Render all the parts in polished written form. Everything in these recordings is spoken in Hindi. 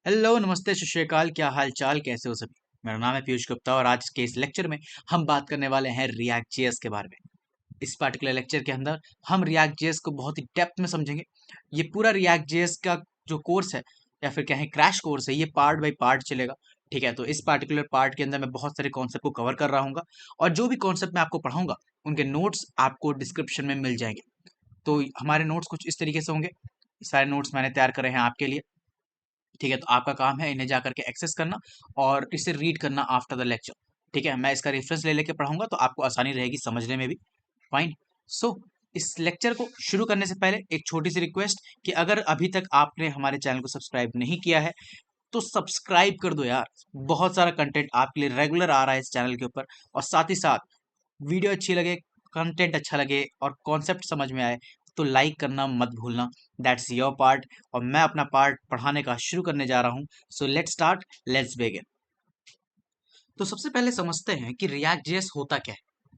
हेलो, नमस्ते, सत श्री अकाल। क्या हाल चाल, कैसे हो सभी? मेरा नाम है पीयूष गुप्ता और आज के इस लेक्चर में हम बात करने वाले हैं रिएक्ट जेएस के बारे में। इस पार्टिकुलर लेक्चर के अंदर हम रिएक्ट जेएस को बहुत ही डेप्थ में समझेंगे। ये पूरा रिएक्ट जेएस का जो कोर्स है या फिर कहें क्रैश कोर्स है, ये पार्ट बाय पार्ट चलेगा। ठीक है, तो इस पार्टिकुलर पार्ट के अंदर मैं बहुत सारे कॉन्सेप्ट को कवर कर रहा हूँ और जो भी कॉन्सेप्ट मैं आपको पढ़ाऊंगा उनके नोट्स आपको डिस्क्रिप्शन में मिल जाएंगे। तो हमारे नोट्स कुछ इस तरीके से होंगे। सारे नोट्स मैंने तैयार करे हैं आपके लिए। ठीक है, तो आपका काम है इन्हें जा करके एक्सेस करना और इसे रीड करना आफ्टर द लेक्चर। ठीक है, मैं इसका रेफरेंस ले लेके पढ़ाऊंगा तो आपको आसानी रहेगी समझने में भी। फाइन। सो इस लेक्चर को शुरू करने से पहले एक छोटी सी रिक्वेस्ट कि अगर अभी तक आपने हमारे चैनल को सब्सक्राइब नहीं किया है तो सब्सक्राइब कर दो यार। बहुत सारा कंटेंट आपके लिए रेगुलर आ रहा है इस चैनल के ऊपर। और साथ ही साथ वीडियो अच्छी लगे, कंटेंट अच्छा लगे और कॉन्सेप्ट समझ में आए तो लाइक करना मत भूलना। That's your part. और मैं अपना पार्ट पढ़ाने का शुरू करने जा रहा हूँ। So let's start, let's begin. तो सबसे पहले समझते हैं कि रिएक्ट जेएस होता क्या है।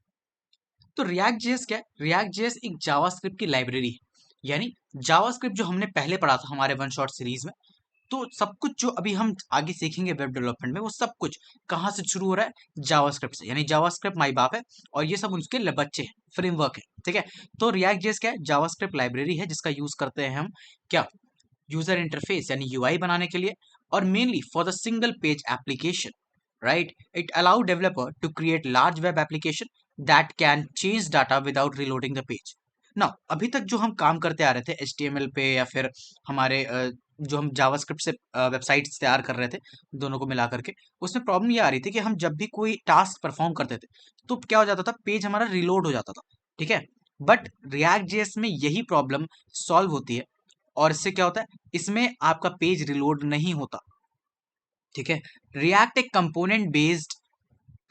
तो रिएक्ट जेएस क्या है? रिएक्ट जेएस एक जावास्क्रिप्ट की लाइब्रेरी है। यानी जावास्क्रिप्ट जो हमने पहले पढ़ा था हमारे वन शॉट सीरीज में, तो सब कुछ जो अभी हम आगे सीखेंगे वेब डेवलपमेंट में, वो सब कुछ कहाँ से शुरू हो रहा है? जावास्क्रिप्ट से। यानी जावास्क्रिप्ट माई बाप है और ये सब उसके बच्चे हैं, फ्रेमवर्क है। ठीक है, तो रिएक्ट जेएस क्या है? जावास्क्रिप्ट लाइब्रेरी है जिसका यूज करते हैं हम क्या? यूजर इंटरफेस यानी यूआई बनाने के लिए और mainly for the single page application. Right, it allow developer to create large web application that can change data without reloading the page. Now अभी तक जो हम काम करते आ रहे थे एचटीएमएल पे या फिर हमारे जो हम जावास्क्रिप्ट से वेबसाइट्स तैयार कर रहे थे, दोनों को मिला करके, उसमें प्रॉब्लम ये आ रही थी कि हम जब भी कोई टास्क परफॉर्म करते थे तो क्या हो जाता था? पेज हमारा रिलोड हो जाता था। ठीक है, बट रिएक्ट जेएस में यही प्रॉब्लम सॉल्व होती है और इससे क्या होता है? इसमें आपका पेज रिलोड नहीं होता। ठीक है, रिएक्ट एक कंपोनेंट बेस्ड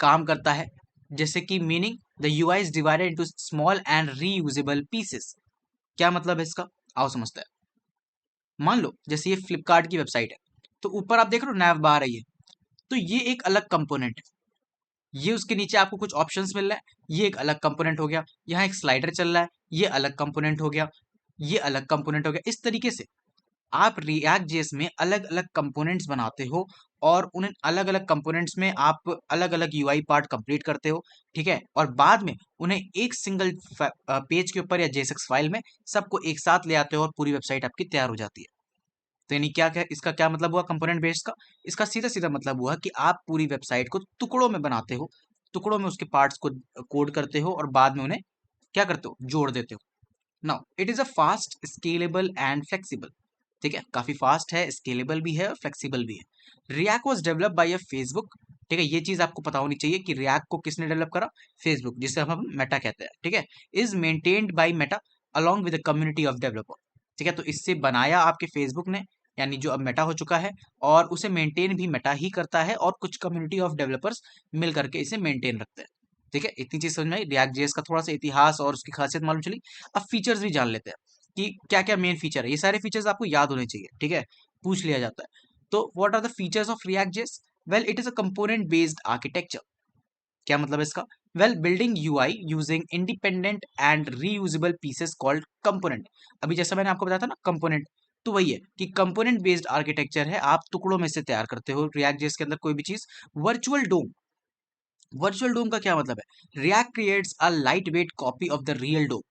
काम करता है, जैसे कि meaning the UI is divided into small and reusable pieces. क्या मतलब है इसका? आओ समझते हैं। मान लो जैसे ये फ्लिपकार्ट की वेबसाइट है, तो ऊपर आप देख रहे हो नैव बार है ये, तो ये एक अलग कंपोनेंट है। ये उसके नीचे आपको कुछ ऑप्शंस मिल रहा है, ये एक अलग कंपोनेंट हो गया। यहाँ एक स्लाइडर चल रहा है, ये अलग कंपोनेंट हो गया। ये अलग कंपोनेंट हो गया। इस तरीके से आप रिएक्ट जेएस में अलग अलग कंपोनेंट्स बनाते हो और उन अलग अलग कंपोनेंट्स में आप अलग अलग यूआई पार्ट कंप्लीट करते हो। ठीक है, और बाद में उन्हें एक सिंगल पेज के ऊपर या जेएसएक्स फाइल में सबको एक साथ ले आते हो और पूरी वेबसाइट आपकी तैयार हो जाती है। तो यानी क्या क्या इसका क्या मतलब हुआ कंपोनेंट बेस्ड का? इसका सीधा सीधा मतलब हुआ कि आप पूरी वेबसाइट को टुकड़ों में बनाते हो, टुकड़ों में उसके पार्ट्स को कोड करते हो और बाद में उन्हें क्या करते हो? जोड़ देते हो। Now it is a fast, scalable and flexible. ठीक है, काफी फास्ट है, स्केलेबल भी है और फ्लेक्सिबल भी है। React was developed by a Facebook. ठीक है, ये चीज आपको पता होनी चाहिए कि रिएक्ट को किसने डेवलप करा? फेसबुक, जिसे हम मेटा कहते हैं। ठीक है, is maintained by Meta along with the community of developer. ठीक है, तो इससे बनाया आपके फेसबुक ने, यानी जो अब मेटा हो चुका है, और उसे मेंटेन भी मेटा ही करता है और कुछ कम्युनिटी ऑफ डेवलपर्स मिल करके इसे मेंटेन रखते हैं। ठीक है, इतनी चीज समझ में आई। रिएक्ट जेएस का थोड़ा सा इतिहास और उसकी खासियत मालूम चली। अब फीचर्स भी जान लेते हैं कि क्या क्या मेन फीचर है। ये सारे फीचर्स आपको याद होने चाहिए। ठीक है, पूछ लिया जाता है। तो what are the features of React JS? Well, it is a component based architecture. क्या मतलब है इसका? Well, building UI using independent and reusable pieces called component. अभी जैसा मैंने आपको बताया था ना कंपोनेंट, तो वही है कि कंपोनेंट बेस्ड आर्किटेक्चर है, आप टुकड़ों में से तैयार करते हो रिएक्ट जेएस के अंदर कोई भी चीज। वर्चुअल डोम। वर्चुअल डोम का क्या मतलब है? React creates a light weight copy of the real DOM.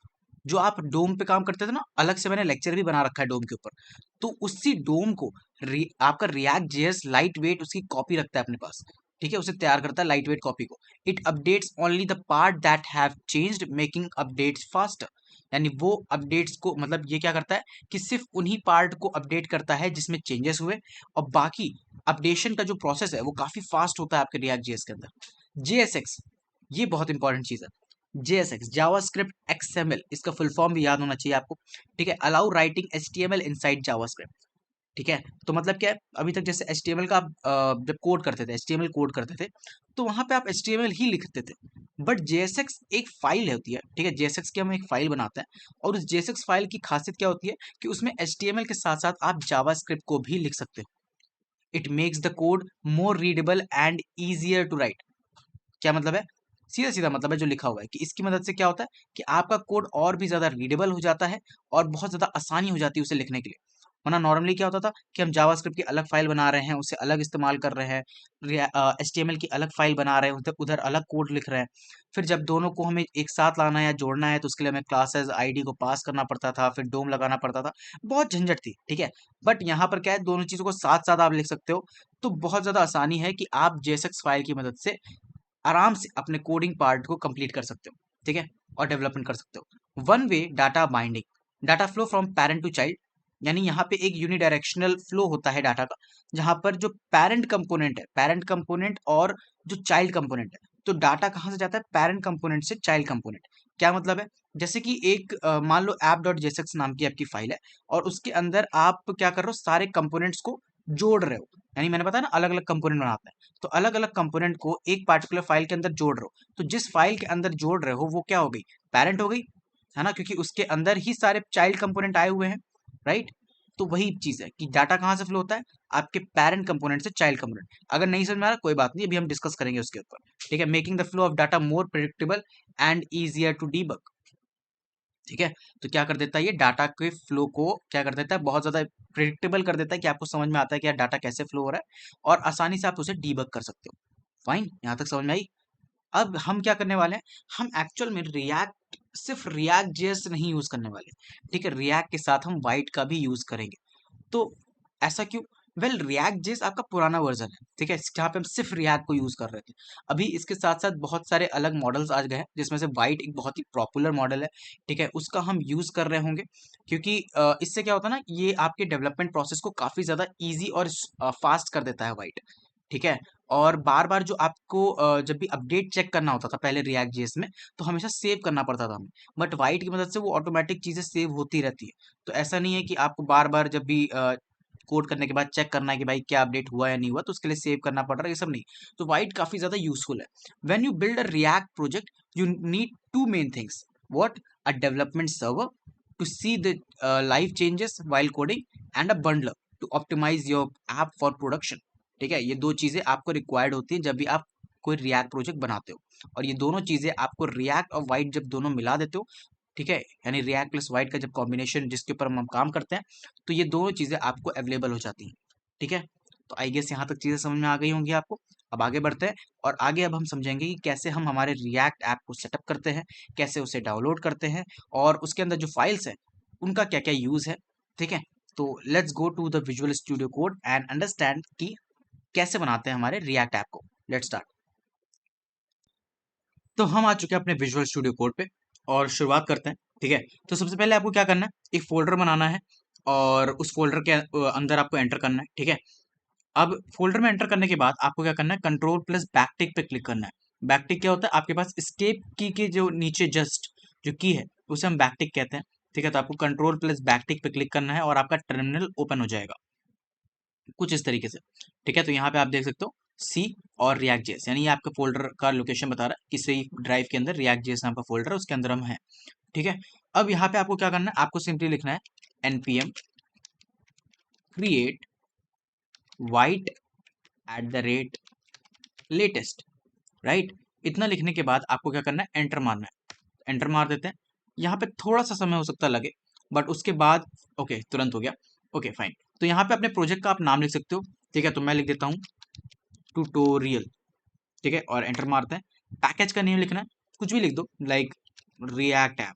जो आप डोम पे काम करते थे ना, अलग से मैंने लेक्चर भी बना रखा है डोम के ऊपर। तो उसी डोम को आपका रिएक्ट जेएस लाइट वेट उसकी कॉपी रखता है अपने पास। ठीक है, उसे तैयार करता है लाइट वेट कॉपी को। It updates only the part that have changed, making updates faster. यानी वो अपडेट्स को, मतलब ये क्या करता है कि सिर्फ उन्हीं पार्ट को अपडेट करता है जिसमें चेंजेस हुए, और बाकी अपडेशन का जो प्रोसेस है वो काफी फास्ट होता है आपके रिएक्ट जेएस के अंदर। जेएसएक्स, ये बहुत इंपॉर्टेंट चीज है। जेएसएक्स जावास्क्रिप्ट एक्सएमएल, इसका फुल फॉर्म भी याद होना चाहिए आपको। ठीक है, allow writing HTML inside JavaScript. ठीक है, तो मतलब क्या है? अभी तक जैसे एचटीएमएल का आप जब कोड करते थे, एचटीएमएल कोड करते थे, तो वहां पे आप एचटीएमएल ही लिखते थे। बट जेएसएक्स एक फाइल होती है। ठीक है, जेएसएक्स की हम एक फाइल बनाते हैं और उस जेएसएक्स फाइल की खासियत क्या होती है कि उसमें एचटीएमएल के साथ साथ आप जावास्क्रिप्ट को भी लिख सकते हो। It makes the code more readable and easier to write. क्या मतलब है? सीधा सीधा मतलब है जो लिखा हुआ है कि इसकी मदद से क्या होता है कि आपका कोड और भी ज्यादा रीडेबल हो जाता है और बहुत ज्यादा आसानी हो जाती है उसे लिखने के लिए। वरना नॉर्मली क्या होता था कि हम जावास्क्रिप्ट की अलग फाइल बना रहे हैं, उसे अलग इस्तेमाल कर रहे हैं, एचटीएमएल की अलग फाइल बना रहे हैं, उधर उधर अलग कोड लिख रहे हैं। फिर जब दोनों को हमें एक साथ लाना है या जोड़ना है तो उसके लिए हमें क्लासेस आईडी को पास करना पड़ता था, फिर डोम लगाना पड़ता था, बहुत झंझट थी, ठीक है। बट यहाँ पर क्या है, दोनों चीज़ों को साथ साथ आप लिख सकते हो, तो बहुत ज़्यादा आसानी है कि आप जेएसएक्स फाइल की मदद से आराम से अपने कोडिंग पार्ट को कंप्लीट कर सकते हो, ठीक है, और डेवलपमेंट कर सकते हो। One way data binding, data flow from parent to child, यानी यहाँ पे एक यूनिडायरेक्शनल फ्लो होता है डाटा का, जहां पर जो पेरेंट कंपोनेंट है, पेरेंट कंपोनेंट और जो चाइल्ड कंपोनेंट है, तो डाटा कहाँ से जाता है, पेरेंट कंपोनेंट से चाइल्ड कंपोनेंट। क्या मतलब है, जैसे कि एक मान लो ऐप डॉट जेएसएक्स नाम की आपकी फाइल है, और उसके अंदर आप क्या कर रहे हो, सारे कंपोनेंट्स को जोड़ रहे हो, यानी मैंने बताया ना अलग अलग कंपोनेंट बनाते हैं, तो अलग अलग कंपोनेंट को एक पार्टिकुलर फाइल के अंदर जोड़ रहे हो, तो जिस फाइल के अंदर जोड़ रहे हो वो क्या हो गई, पेरेंट हो गई, है ना, क्योंकि उसके अंदर ही सारे चाइल्ड कंपोनेंट आए हुए हैं, राइट। तो वही चीज है कि डाटा कहाँ से फ्लो होता है, आपके पेरेंट कंपोनेंट से चाइल्ड कंपोनेंट। अगर नहीं समझ में आ रहा कोई बात नहीं, अभी हम डिस्कस करेंगे उसके ऊपर, ठीक है। Making the flow of data more predictable and easier to debug, ठीक है। तो क्या कर देता है, ये डाटा के फ्लो को क्या कर देता है, बहुत ज्यादा प्रिडिक्टेबल कर देता है, कि आपको समझ में आता है कि यार डाटा कैसे फ्लो हो रहा है, और आसानी से आप उसे डीबग कर सकते हो। फाइन, यहां तक समझ में आई। अब हम क्या करने वाले हैं, हम एक्चुअल में रिएक्ट, सिर्फ रिएक्ट जेएस नहीं यूज करने वाले, ठीक है, रिएक्ट के साथ हम वाइट का भी यूज करेंगे। तो ऐसा क्यों, वेल रिएक्ट जेस आपका पुराना वर्जन है, ठीक है, जहाँ पे हम सिर्फ रिएक्ट को यूज कर रहे थे। अभी इसके साथ साथ बहुत सारे अलग मॉडल्स आ गए हैं, जिसमें से वाइट एक बहुत ही पॉपुलर मॉडल है, ठीक है, उसका हम यूज कर रहे होंगे, क्योंकि इससे क्या होता है ना, ये आपके डेवलपमेंट प्रोसेस को काफी ज्यादा ईजी और फास्ट कर देता है वाइट, ठीक है। और बार बार जो आपको जब भी अपडेट चेक करना होता था पहले रिएक्ट जेएस में, तो हमेशा सेव करना पड़ता था हमें, बट वाइट की मदद से वो ऑटोमेटिक चीजें सेव होती रहती है। तो ऐसा नहीं है कि आपको बार बार जब भी कोड करने के बाद चेक करना है कि भाई क्या अपडेट हुआ या नहीं हुआ, तो उसके लिए सेव करना पड़ रहा है, ये सब नहीं। तो वाइट काफी ज्यादा यूजफुल है। When you build a React project, you need two main things, what, a development server to see the live changes while coding, and a bundler to optimise your app for production, ठीक है। ये दो चीजें आपको रिक्वायर्ड होती है जब भी आप कोई रिएक्ट प्रोजेक्ट बनाते हो, और ये दोनों चीजें आपको रिएक्ट और वाइट जब दोनों मिला देते हो, ठीक है, यानी रिएक्ट प्लस वाइट का जब कॉम्बिनेशन जिसके ऊपर हम काम करते हैं, तो ये दोनों चीजें आपको अवेलेबल हो जाती हैं, ठीक है। तो आई गेस यहाँ तक चीजें समझ में आ गई होंगी आपको। अब आगे बढ़ते हैं, और आगे अब हम समझेंगे कि कैसे हम हमारे रिएक्ट ऐप को सेटअप करते हैं, कैसे उसे डाउनलोड करते हैं, और उसके अंदर जो फाइल्स हैं उनका क्या क्या यूज है, ठीक है। तो let's go to the Visual Studio Code and understand कि कैसे बनाते हैं हमारे रिएक्ट ऐप को। Let's start. तो हम आ चुके हैं अपने विजुअल स्टूडियो कोड पे, और शुरुआत करते हैं, ठीक है। तो सबसे पहले आपको क्या करना है, एक फोल्डर बनाना है, और उस फोल्डर के अंदर आपको एंटर करना है, ठीक है। अब फोल्डर में एंटर करने के बाद आपको क्या करना है, कंट्रोल प्लस बैकटिक पे क्लिक करना है। बैकटिक क्या होता है, आपके पास स्केप की के जो नीचे जस्ट जो की है उसे हम बैकटिक कहते हैं, ठीक है। तो आपको कंट्रोल प्लस बैकटिक पे क्लिक करना है, और आपका टर्मिनल ओपन हो जाएगा कुछ इस तरीके से, ठीक है। तो यहाँ पे आप देख सकते हो सी और रिएक्ट जेएस, यानी ये आपका फोल्डर का लोकेशन बता रहा है, किसी ड्राइव के अंदर रिएक्ट जेएस नाम का फोल्डर है, उसके अंदर हम हैं, ठीक है। अब यहाँ पे आपको क्या करना है, आपको सिंपली लिखना है npm create white @latest, right. इतना लिखने के बाद आपको क्या करना है, एंटर मारना है। एंटर मार देते हैं, यहाँ पे थोड़ा सा समय हो सकता है लगे, बट उसके बाद ओके तुरंत हो गया, ओके फाइन। तो यहाँ पे अपने प्रोजेक्ट का आप नाम लिख सकते हो, ठीक है। तो मैं लिख देता हूँ ट्यूटोरियल, ठीक है, और एंटर मारते हैं। पैकेज का नेम लिखना है, कुछ भी लिख दो, लाइक रिएक्ट ऐप,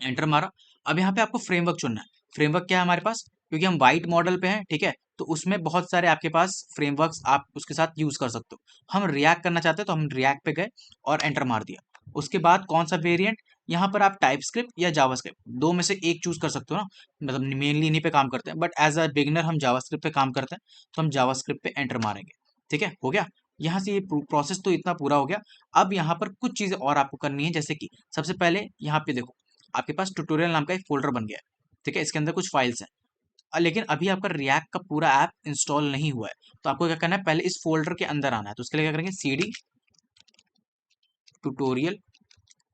एंटर मारा। अब यहाँ पे आपको फ्रेमवर्क चुनना है। फ्रेमवर्क क्या है हमारे पास, क्योंकि हम वाइट मॉडल पे हैं, ठीक है, तो उसमें बहुत सारे आपके पास फ्रेमवर्क्स आप उसके साथ यूज कर सकते हो। हम रिएक्ट करना चाहते हैं तो हम रिएक्ट पे गए और एंटर मार दिया। उसके बाद कौन सा वेरिएंट, यहाँ पर आप टाइपस्क्रिप्ट या जावास्क्रिप्ट दो में से एक चूज कर सकते हो ना, मतलब मेनली इन्हीं पे काम करते हैं, बट एज अ बिगनर हम जावास्क्रिप्ट पे काम करते हैं, तो हम जावास्क्रिप्ट पे एंटर मारेंगे, ठीक है। हो गया, यहाँ से ये प्रोसेस तो इतना पूरा हो गया। अब यहाँ पर कुछ चीजें और आपको करनी है, जैसे कि सबसे पहले यहाँ पे देखो, आपके पास ट्यूटोरियल नाम का एक फोल्डर बन गया है, ठीक है, इसके अंदर कुछ फाइल्स हैं। लेकिन अभी आपका रिएक्ट का पूरा ऐप इंस्टॉल नहीं हुआ है, तो आपको क्या करना है, पहले इस फोल्डर के अंदर आना है। तो उसके लिए क्या करेंगे, cd ट्यूटोरियल,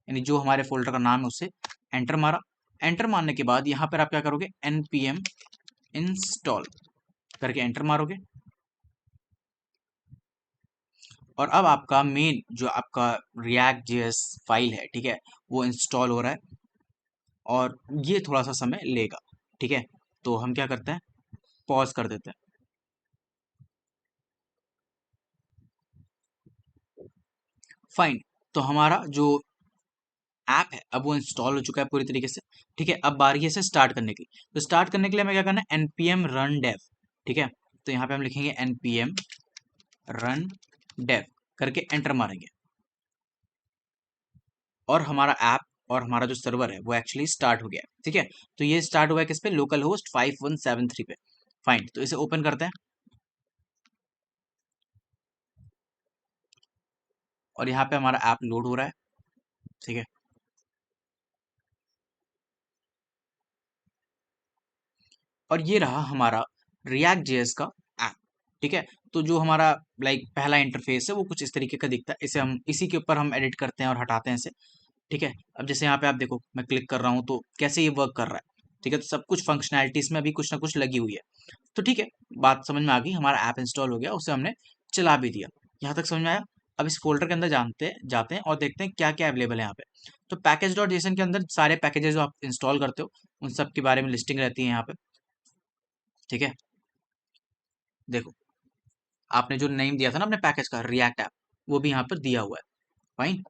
यानी जो हमारे फोल्डर का नाम है उसे एंटर मारा। एंटर मारने के बाद यहाँ पर आप क्या करोगे, npm इंस्टॉल करके एंटर मारोगे, और अब आपका मेन जो आपका रिएक्ट जेएस फाइल है, ठीक है, वो इंस्टॉल हो रहा है, और ये थोड़ा सा समय लेगा, ठीक है। तो हम क्या करते हैं, पॉज कर देते हैं। फाइन। तो हमारा जो ऐप है अब वो इंस्टॉल हो चुका है पूरी तरीके से। ठीक है, अब बारी है इसे स्टार्ट करने की। तो स्टार्ट करने के लिए हमें क्या करना है, npm run dev। ठीक है, तो यहाँ पे हम लिखेंगे npm run dev करके एंटर मारेंगे, और हमारा ऐप और हमारा जो सर्वर है वो एक्चुअली स्टार्ट हो गया है। ठीक है, तो ये स्टार्ट हुआ है किस पे, लोकल होस्ट 5173 पे। फाइन, तो इसे ओपन करते हैं, और यहाँ पे हमारा ऐप लोड हो रहा है। ठीक है, और ये रहा हमारा रिएक्ट जेएस का ऐप। ठीक है, तो जो हमारा लाइक पहला इंटरफेस है वो कुछ इस तरीके का दिखता है। इसे हम इसी के ऊपर हम एडिट करते हैं और हटाते हैं इसे। ठीक है, अब जैसे यहाँ पे आप देखो, मैं क्लिक कर रहा हूँ तो कैसे ये वर्क कर रहा है। ठीक है, तो सब कुछ फंक्शनैलिटीज में अभी कुछ ना कुछ लगी हुई है। तो ठीक है, बात समझ में आ गई, हमारा ऐप इंस्टॉल हो गया, उसे हमने चला भी दिया। यहाँ तक समझ में आया। अब इस फोल्डर के अंदर जानते जाते हैं और देखते हैं क्या क्या अवेलेबल है यहाँ पे। तो पैकेज डॉट जेसन के अंदर सारे पैकेजेस जो आप इंस्टॉल करते हो उन सब के बारे में लिस्टिंग रहती है यहाँ पे। ठीक है, देखो, आपने जो नेम दिया था ना अपने पैकेज का, रिएक्ट ऐप, वो भी यहाँ पर दिया हुआ है। फाइन,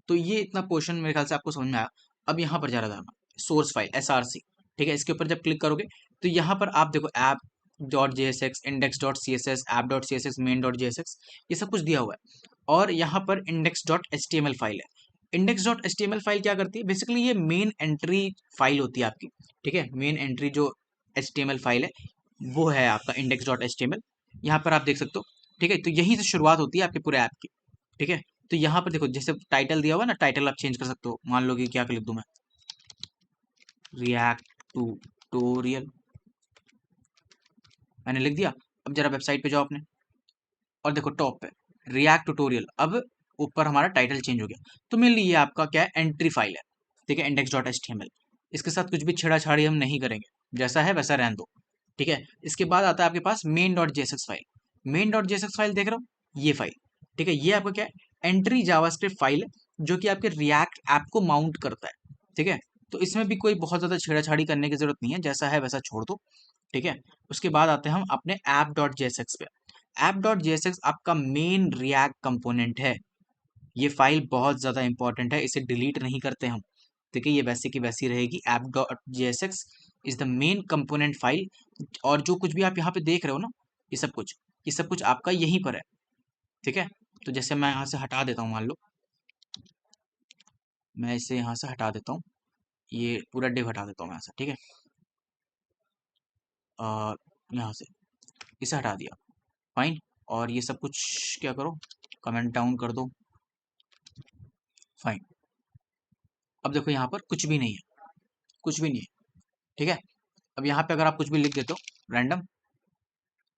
तो ये इतना पोर्शन मेरे ख्याल से आपको समझ में आया। अब यहाँ पर जा रहा था सोर्स फाइल SRC। ठीक है, इसके ऊपर जब क्लिक करोगे तो यहाँ पर आप देखो app dot JSX, index dot CSS, app dot CSS, main dot JSX, ये सब कुछ दिया हुआ है। और यहाँ पर इंडेक्स डॉट HTML फाइल है। इंडेक्स डॉट HTML फाइल क्या करती है, बेसिकली ये मेन एंट्री फाइल होती है आपकी। ठीक है, मेन एंट्री जो HTML फाइल है वो है आपका इंडेक्स डॉट HTML। यहाँ पर आप देख सकते हो। ठीक है, तो यहीं से शुरुआत होती है आपके पूरे ऐप की। ठीक है, तो यहाँ पर देखो, जैसे टाइटल दिया हुआ है ना, टाइटल आप चेंज कर सकते हो। मान लो कि क्या लिख दूं मैं, रिएक्ट ट्यूटोरियल, मैंने लिख दिया। अब जरा वेबसाइट पे जाओ अपने, और देखो टॉप पे रिएक्ट ट्यूटोरियल। अब ऊपर हमारा टाइटल चेंज हो गया। तो मेनली ये आपका क्या है, एंट्री फाइल है। ठीक है, इंडेक्स डॉट HTML। इसके साथ कुछ भी छेड़ाछाड़ी हम नहीं करेंगे, जैसा है वैसा रहने दो। ठीक है, इसके बाद आता है आपके पास main dot JSX file. Main dot JSX file देख रहे हो, ये फाइल। ठीक है, ये आपका क्या है, एंट्री जावास्क्रिप्ट फाइल है, जो कि आपके रिएक्ट ऐप को माउंट करता है। ठीक है, तो इसमें भी कोई बहुत ज्यादा छेड़ाछाड़ी करने की जरूरत नहीं है, जैसा है वैसा छोड़ दो। ठीक है, उसके बाद आते हैं हम अपने ऐप डॉट JSX पे। ऐप डॉट JSX आपका मेन रिएक्ट कंपोनेंट है। ये फाइल बहुत ज़्यादा इंपॉर्टेंट है, इसे डिलीट नहीं करते हम। ठीक है, ये वैसे की वैसी रहेगी। App dot JSX is the main component file. और जो कुछ भी आप यहाँ पे देख रहे हो ना, ये सब कुछ आपका यहीं पर है। ठीक है, तो जैसे मैं यहाँ से हटा देता हूँ, मान लो मैं इसे यहाँ से हटा देता हूँ, ये पूरा डिव हटा देता हूँ मैं यहाँ से। ठीक है, यहाँ से इसे हटा दिया। फाइन, और ये सब कुछ क्या करो, कमेंट डाउन कर दो। फाइन, अब देखो यहाँ पर कुछ भी नहीं है, कुछ भी नहीं है। ठीक है, अब यहाँ पे अगर आप कुछ भी लिख देते हो रैंडम,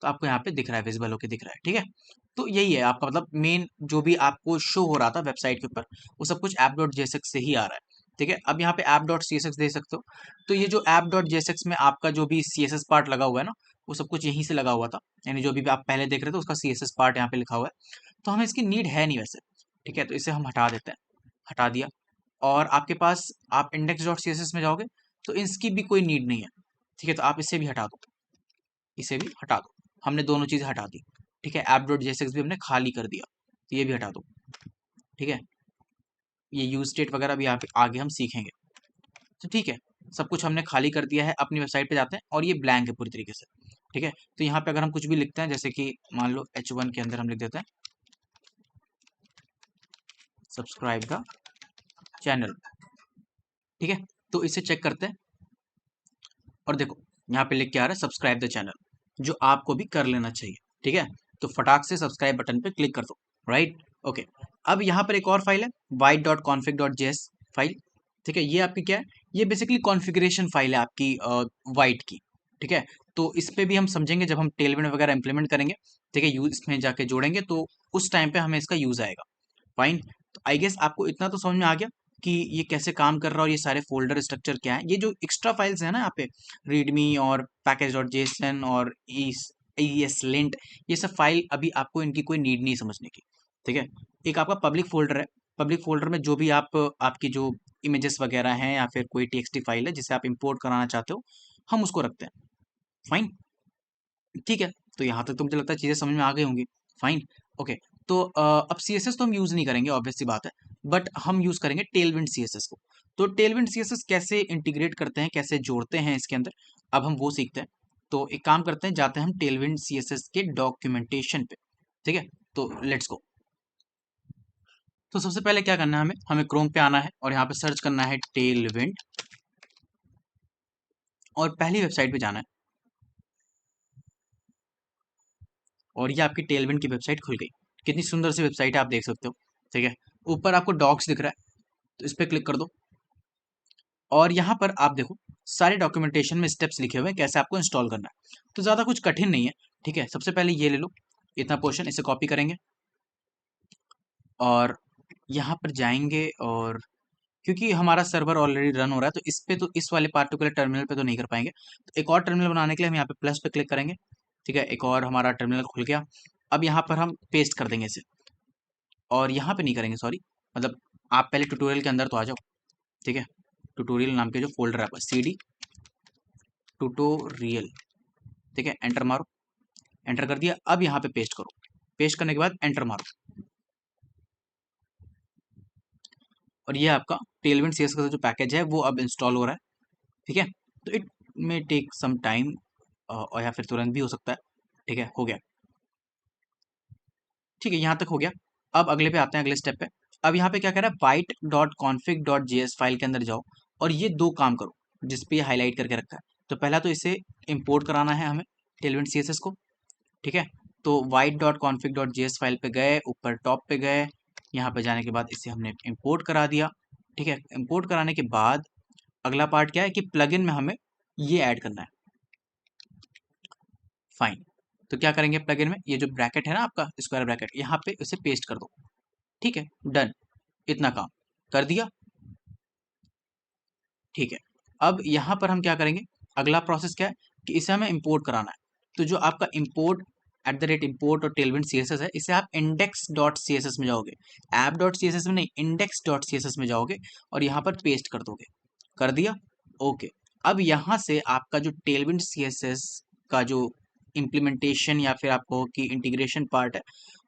तो आपको यहाँ पे दिख रहा है, विजिबल होके दिख रहा है। ठीक है, तो यही है आपका मतलब मेन जो भी आपको शो हो रहा था वेबसाइट के ऊपर, वो सब कुछ ऐप डॉट JSX से ही आ रहा है। ठीक है, अब यहाँ पे ऐप डॉट CSX दे सकते हो। तो ये जो ऐप डॉट JSX में आपका जो भी CSS पार्ट लगा हुआ है ना, वो सब कुछ यहीं से लगा हुआ था। यानी जो भी आप पहले देख रहे थे उसका CSS पार्ट यहाँ पे लिखा हुआ है। तो हमें इसकी नीड है नहीं वैसे। ठीक है, तो इसे हम हटा देते हैं। हटा दिया, और आपके पास आप इंडेक्स डॉट CSS में जाओगे तो इसकी भी कोई नीड नहीं है। ठीक है, तो आप इसे भी हटा दो, इसे भी हटा दो। हमने दोनों चीजें हटा दी। ठीक है, ऐप डॉट JSX भी हमने खाली कर दिया, तो ये भी हटा दो। ठीक है, ये यूज स्टेट वगैरह भी यहाँ पे आगे हम सीखेंगे। तो ठीक है, सब कुछ हमने खाली कर दिया है। अपनी वेबसाइट पे जाते हैं, और ये ब्लैंक है पूरी तरीके से। ठीक है, तो यहाँ पे अगर हम कुछ भी लिखते हैं, जैसे कि मान लो H1 के अंदर हम लिख देते हैं सब्सक्राइब द चैनल। ठीक है, तो इसे चेक करते हैं, और देखो यहाँ पे लिख के आ रहा है सब्सक्राइब द चैनल, जो आपको भी कर लेना चाहिए। ठीक है, तो फटाक से सब्सक्राइब बटन पे क्लिक कर दो। Right, okay. अब यहाँ पर एक और फाइल है white.config.js फाइल। ठीक है, ये आपकी क्या है, ये बेसिकली कॉन्फ़िगरेशन फाइल है आपकी वाइट की। ठीक है, तो इस पे भी हम समझेंगे जब हम टेलविंड वगैरह इंप्लीमेंट करेंगे। ठीक है, यूज इसमें जाके जोड़ेंगे तो उस टाइम पे हमें इसका यूज आएगा। फाइन, तो आई गेस आपको इतना तो समझ में आ गया कि ये कैसे काम कर रहा है, और ये सारे फोल्डर स्ट्रक्चर क्या है। ये जो एक्स्ट्रा फाइल्स है ना यहाँ पे, रीडमी और पैकेज डॉट जेसन और ESLint, ये सब फाइल अभी आपको इनकी कोई नीड नहीं समझने की। ठीक है, एक आपका पब्लिक फोल्डर है। पब्लिक फोल्डर में जो भी आपकी जो इमेजेस वगैरह हैं या फिर कोई TXT फाइल है जिसे आप इंपोर्ट कराना चाहते हो, हम उसको रखते हैं। फाइन, ठीक है। तो यहाँ तक तो मुझे लगता है चीज़ें समझ में आ गई होंगी। Fine, okay. तो अब सीएसएस तो हम यूज़ नहीं करेंगे, ऑब्वियस सी बात है, बट हम यूज़ करेंगे टेलविंड सीएसएस को। तो टेलविंड सीएसएस कैसे इंटीग्रेट करते हैं, कैसे जोड़ते हैं इसके अंदर, अब हम वो सीखते हैं। तो एक काम करते हैं, जाते हैं हम टेलविंड सीएसएस के डॉक्यूमेंटेशन पे, ठीक है। तो लेट्स गो। तो सबसे पहले क्या करना है, हमें हमें क्रोम पे आना है और यहाँ पे सर्च करना है टेलविंड, और पहली वेबसाइट पे जाना है, और ये आपकी टेलविंड की वेबसाइट खुल गई। कितनी सुंदर सी वेबसाइट है, आप देख सकते हो, ठीक है। ऊपर आपको डॉक्स दिख रहा है, तो इस पर क्लिक कर दो, और यहाँ पर आप देखो सारे डॉक्यूमेंटेशन में स्टेप्स लिखे हुए हैं कैसे आपको इंस्टॉल करना है। तो ज़्यादा कुछ कठिन नहीं है, ठीक है। सबसे पहले ये ले लो, इतना पोर्शन, इसे कॉपी करेंगे और यहाँ पर जाएंगे, और क्योंकि हमारा सर्वर ऑलरेडी रन हो रहा है तो इस पे, तो इस वाले पार्टिकुलर टर्मिनल पे तो नहीं कर पाएंगे। तो एक और टर्मिनल बनाने के लिए हम यहाँ पे प्लस पे क्लिक करेंगे, ठीक है। एक और हमारा टर्मिनल खुल गया। अब यहाँ पर हम पेस्ट कर देंगे इसे, और यहाँ पे नहीं करेंगे, सॉरी, मतलब आप पहले ट्यूटोरियल के अंदर तो आ जाओ, ठीक है। ट्यूटोरियल नाम के जो फोल्डर है आपका, CD ट्यूटोरियल, ठीक है। एंटर मारो, एंटर कर दिया। अब यहाँ पे पेस्ट करो, पेस्ट करने के बाद एंटर मारो, और ये आपका टेलविंड सीएस का जो पैकेज है वो अब इंस्टॉल हो रहा है, ठीक है। तो it may take some time, और या फिर तुरंत भी हो सकता है, ठीक है। हो गया, ठीक है, यहाँ तक हो गया। अब अगले पे आते हैं, अगले स्टेप पे। अब यहाँ पे क्या कह रहा है, byte.config.js फाइल के अंदर जाओ, और ये दो काम करो जिस पे ये हाईलाइट करके रखा है। तो पहला तो इसे इंपोर्ट कराना है हमें, टेलविंड सीएसएस को, ठीक है। तो byte.config.js फाइल पे गए, ऊपर टॉप पे गए, यहाँ पे जाने के बाद इसे हमने इंपोर्ट करा दिया, ठीक है। इंपोर्ट कराने के बाद अगला पार्ट क्या है कि प्लगइन में हमें ये ऐड करना है, फाइन। तो क्या करेंगे, प्लगइन में ये जो ब्रैकेट है ना आपका स्क्वायर ब्रैकेट, यहाँ पे इसे पेस्ट कर दो, ठीक है, डन। इतना काम कर दिया, ठीक है। अब यहाँ पर हम क्या करेंगे, अगला प्रोसेस क्या है कि इसे हमें इंपोर्ट कराना है। तो जो आपका इंपोर्ट @import और टेलविंड सीएसएस है, इसे आप index.css में जाओगे, app.css में नहीं, index.css में जाओगे, और यहाँ पर पेस्ट कर दोगे, कर दिया, ओके। अब यहाँ से आपका जो टेलविंड सीएसएस का जो इम्प्लीमेंटेशन या फिर आपको कि इंटीग्रेशन पार्ट है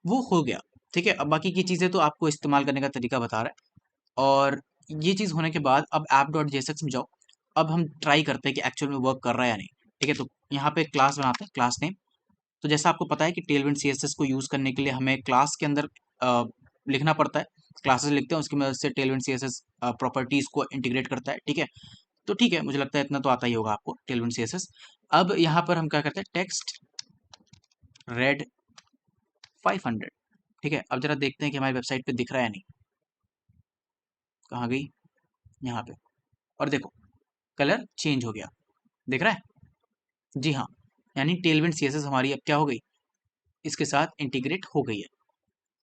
वो हो गया, ठीक है। अब बाकी की चीज़ें तो आपको इस्तेमाल करने का तरीका बता रहा है। और ये चीज़ होने के बाद अब app.jsx में जाओ। अब हम ट्राई करते हैं कि एक्चुअल में वर्क कर रहा है या नहीं, ठीक है। तो यहाँ पे क्लास बनाते हैं, क्लास नेम। तो जैसा आपको पता है कि टेलविंड सीएसएस को यूज़ करने के लिए हमें क्लास के अंदर लिखना पड़ता है, क्लासेस लिखते हैं, उसकी मदद से टेलविंड सीएसएस प्रॉपर्टीज़ को इंटीग्रेट करता है, ठीक है। तो ठीक है, मुझे लगता है इतना तो आता ही होगा आपको टेलविंड सीएसएस। अब यहाँ पर हम क्या करते हैं, टेक्स्ट रेड 500, ठीक है। अब जरा देखते हैं कि हमारी वेबसाइट पे दिख रहा है या नहीं, कहाँ गई, यहाँ पे, और देखो कलर चेंज हो गया, दिख रहा है, जी हाँ। यानी टेलविंड सीएसएस हमारी अब क्या हो गई, इसके साथ इंटीग्रेट हो गई है।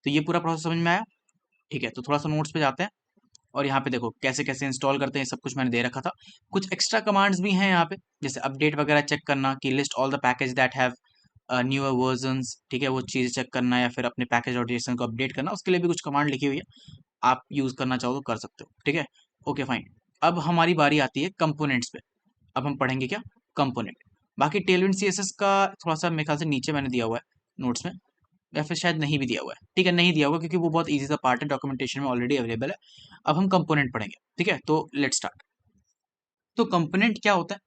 तो ये पूरा प्रोसेस समझ में आया, ठीक है। तो थोड़ा सा नोट्स पे जाते हैं, और यहाँ पे देखो कैसे कैसे इंस्टॉल करते हैं, सब कुछ मैंने दे रखा था। कुछ एक्स्ट्रा कमांड्स भी हैं यहाँ पे, जैसे अपडेट वगैरह चेक करना, कि list all the package that have newer versions, ठीक है, वो चीज़ चेक करना, या फिर अपने पैकेज और जेसन को अपडेट करना, उसके लिए भी कुछ कमांड लिखी हुई है, आप यूज़ करना चाहो तो कर सकते हो, ठीक है। Okay fine. अब हमारी बारी आती है कंपोनेंट्स पे। अब हम पढ़ेंगे क्या, कंपोनेंट। बाकी टेलविंड सीएसएस का थोड़ा सा मेरे ख्याल से नीचे मैंने दिया हुआ है नोट्स में, या फिर शायद नहीं भी दिया हुआ है, ठीक है, नहीं दिया हुआ क्योंकि वो बहुत ईजी सा पार्ट है, डॉक्यूमेंटेशन में ऑलरेडी अवेलेबल है। अब हम कंपोनेंट पढ़ेंगे, ठीक है। तो लेट्स स्टार्ट। तो कंपोनेंट क्या होता है,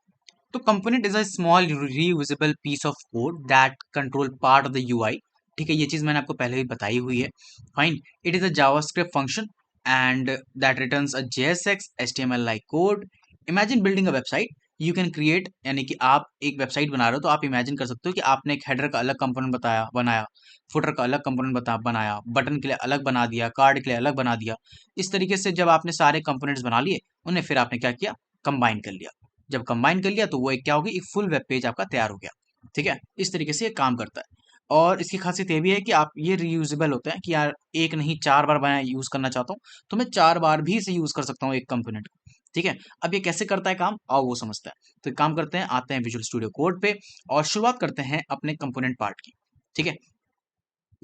तो component is a small reusable piece of code that control part of the UI, ठीक है। ये चीज मैंने आपको पहले ही बताई हुई है, fine. It is a JavaScript function and that returns a JSX HTML like code. Imagine building a website you can create, यानी कि आप एक वेबसाइट बना रहे हो तो आप इमेजिन कर सकते हो कि आपने एक हेडर का अलग कंपोनेंट बताया बनाया, फुटर का अलग कंपोनेंट बनाया, बटन के लिए अलग बना दिया, कार्ड के लिए अलग बना दिया। इस तरीके से जब आपने सारे कंपोनेंट्स बना लिए, उन्हें फिर आपने क्या किया, कंबाइन कर लिया। जब कंबाइन कर लिया तो वो एक क्या होगी, एक फुल वेब पेज आपका तैयार हो गया, ठीक है। इस तरीके से ये काम करता है। और इसकी खासियत ये भी है कि आप ये रीयूजेबल होते हैं कि यार एक नहीं 4 बार मैं यूज करना चाहता हूँ तो मैं 4 बार भी इसे यूज कर सकता हूँ एक कंपोनेंट को, ठीक है। अब ये कैसे करता है काम, आओ वो समझता है। तो एक काम करते हैं, आते हैं विजुअल स्टूडियो कोड पे, और शुरुआत करते हैं अपने कंपोनेंट पार्ट की, ठीक है।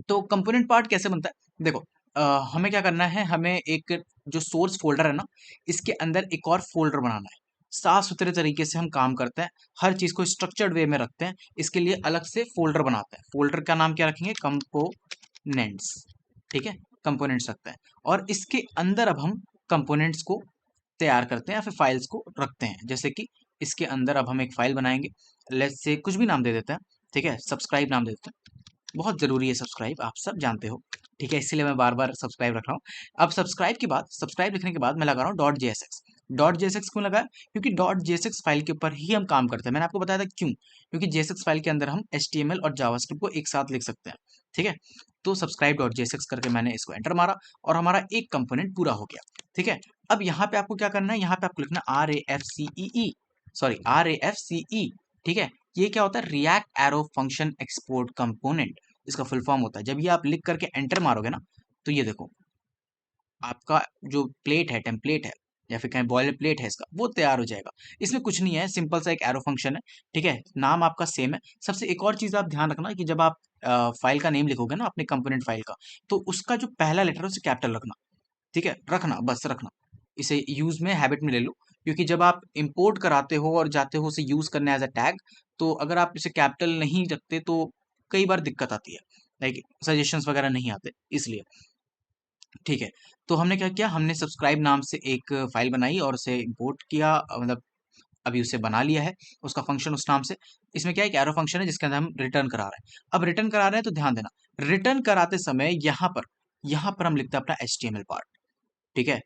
तो कंपोनेंट पार्ट कैसे बनता है, देखो हमें क्या करना है, हमें एक जो सोर्स फोल्डर है ना, इसके अंदर एक और फोल्डर बनाना है। साफ सुथरे तरीके से हम काम करते हैं, हर चीज़ को स्ट्रक्चर्ड वे में रखते हैं। इसके लिए अलग से फोल्डर बनाते हैं। फोल्डर का नाम क्या रखेंगे? कंपोनेंट्स। ठीक है, कंपोनेंट्स रखते हैं और इसके अंदर अब हम कंपोनेंट्स को तैयार करते हैं या फिर फाइल्स को रखते हैं। जैसे कि इसके अंदर अब हम एक फाइल बनाएंगे, लेट्स से कुछ भी नाम दे देते हैं। ठीक है, सब्सक्राइब नाम दे देते हैं। बहुत ज़रूरी है सब्सक्राइब, आप सब जानते हो। ठीक है, इसीलिए मैं बार बार सब्सक्राइब रख रहा हूँ। अब सब्सक्राइब के बाद, सब्सक्राइब लिखने के बाद मैं लगा रहा हूँ डॉट JSX। डॉट JSX क्यों लगाया? क्योंकि डॉट JSX फाइल के ऊपर ही हम काम करते हैं। मैंने आपको बताया था क्यों, क्योंकि JSX फाइल के अंदर हम HTML और जावास्क्रिप्ट को एक साथ लिख सकते हैं। ठीक है, तो सब्सक्राइब डॉट JSX करके मैंने इसको एंटर मारा और हमारा एक कंपोनेंट पूरा हो गया। ठीक है, अब यहाँ पे आपको क्या करना है? यहाँ पे आपको लिखना RAFCEE, सॉरी RAFCE। ठीक है, ये क्या होता है? React arrow function export component, इसका फुल फॉर्म होता है। जब ये आप लिख करके एंटर मारोगे ना, तो ये देखो आपका जो प्लेट है, टेम्पलेट है या फिर कहीं बॉयलर प्लेट है इसका, वो तैयार हो जाएगा। इसमें कुछ नहीं है, सिंपल सा एक एरो फंक्शन है। ठीक है, नाम आपका सेम है। सबसे एक और चीज़ आप ध्यान रखना कि जब आप फाइल का नेम लिखोगे ना अपने कंपोनेंट फाइल का, तो उसका जो पहला लेटर है उसे कैपिटल रखना। ठीक है, रखना, बस रखना। इसे यूज में, हैबिट में ले लो, क्योंकि जब आप इंपोर्ट कराते हो और जाते हो उसे यूज करने एज अ टैग, तो अगर आप इसे कैपिटल नहीं रखते तो कई बार दिक्कत आती है, लाइक सजेशंस वगैरह नहीं आते, इसलिए। ठीक है, तो हमने क्या किया? हमने सब्सक्राइब नाम से एक फाइल बनाई और उसे इंपोर्ट किया, मतलब अभी उसे बना लिया है, उसका फंक्शन उस नाम से। इसमें क्या है? एक एरो फंक्शन है जिसके अंदर हम रिटर्न करा रहे हैं। अब रिटर्न करा रहे हैं तो ध्यान देना, रिटर्न कराते समय यहाँ पर हम लिखते हैं अपना HTML पार्ट। ठीक है,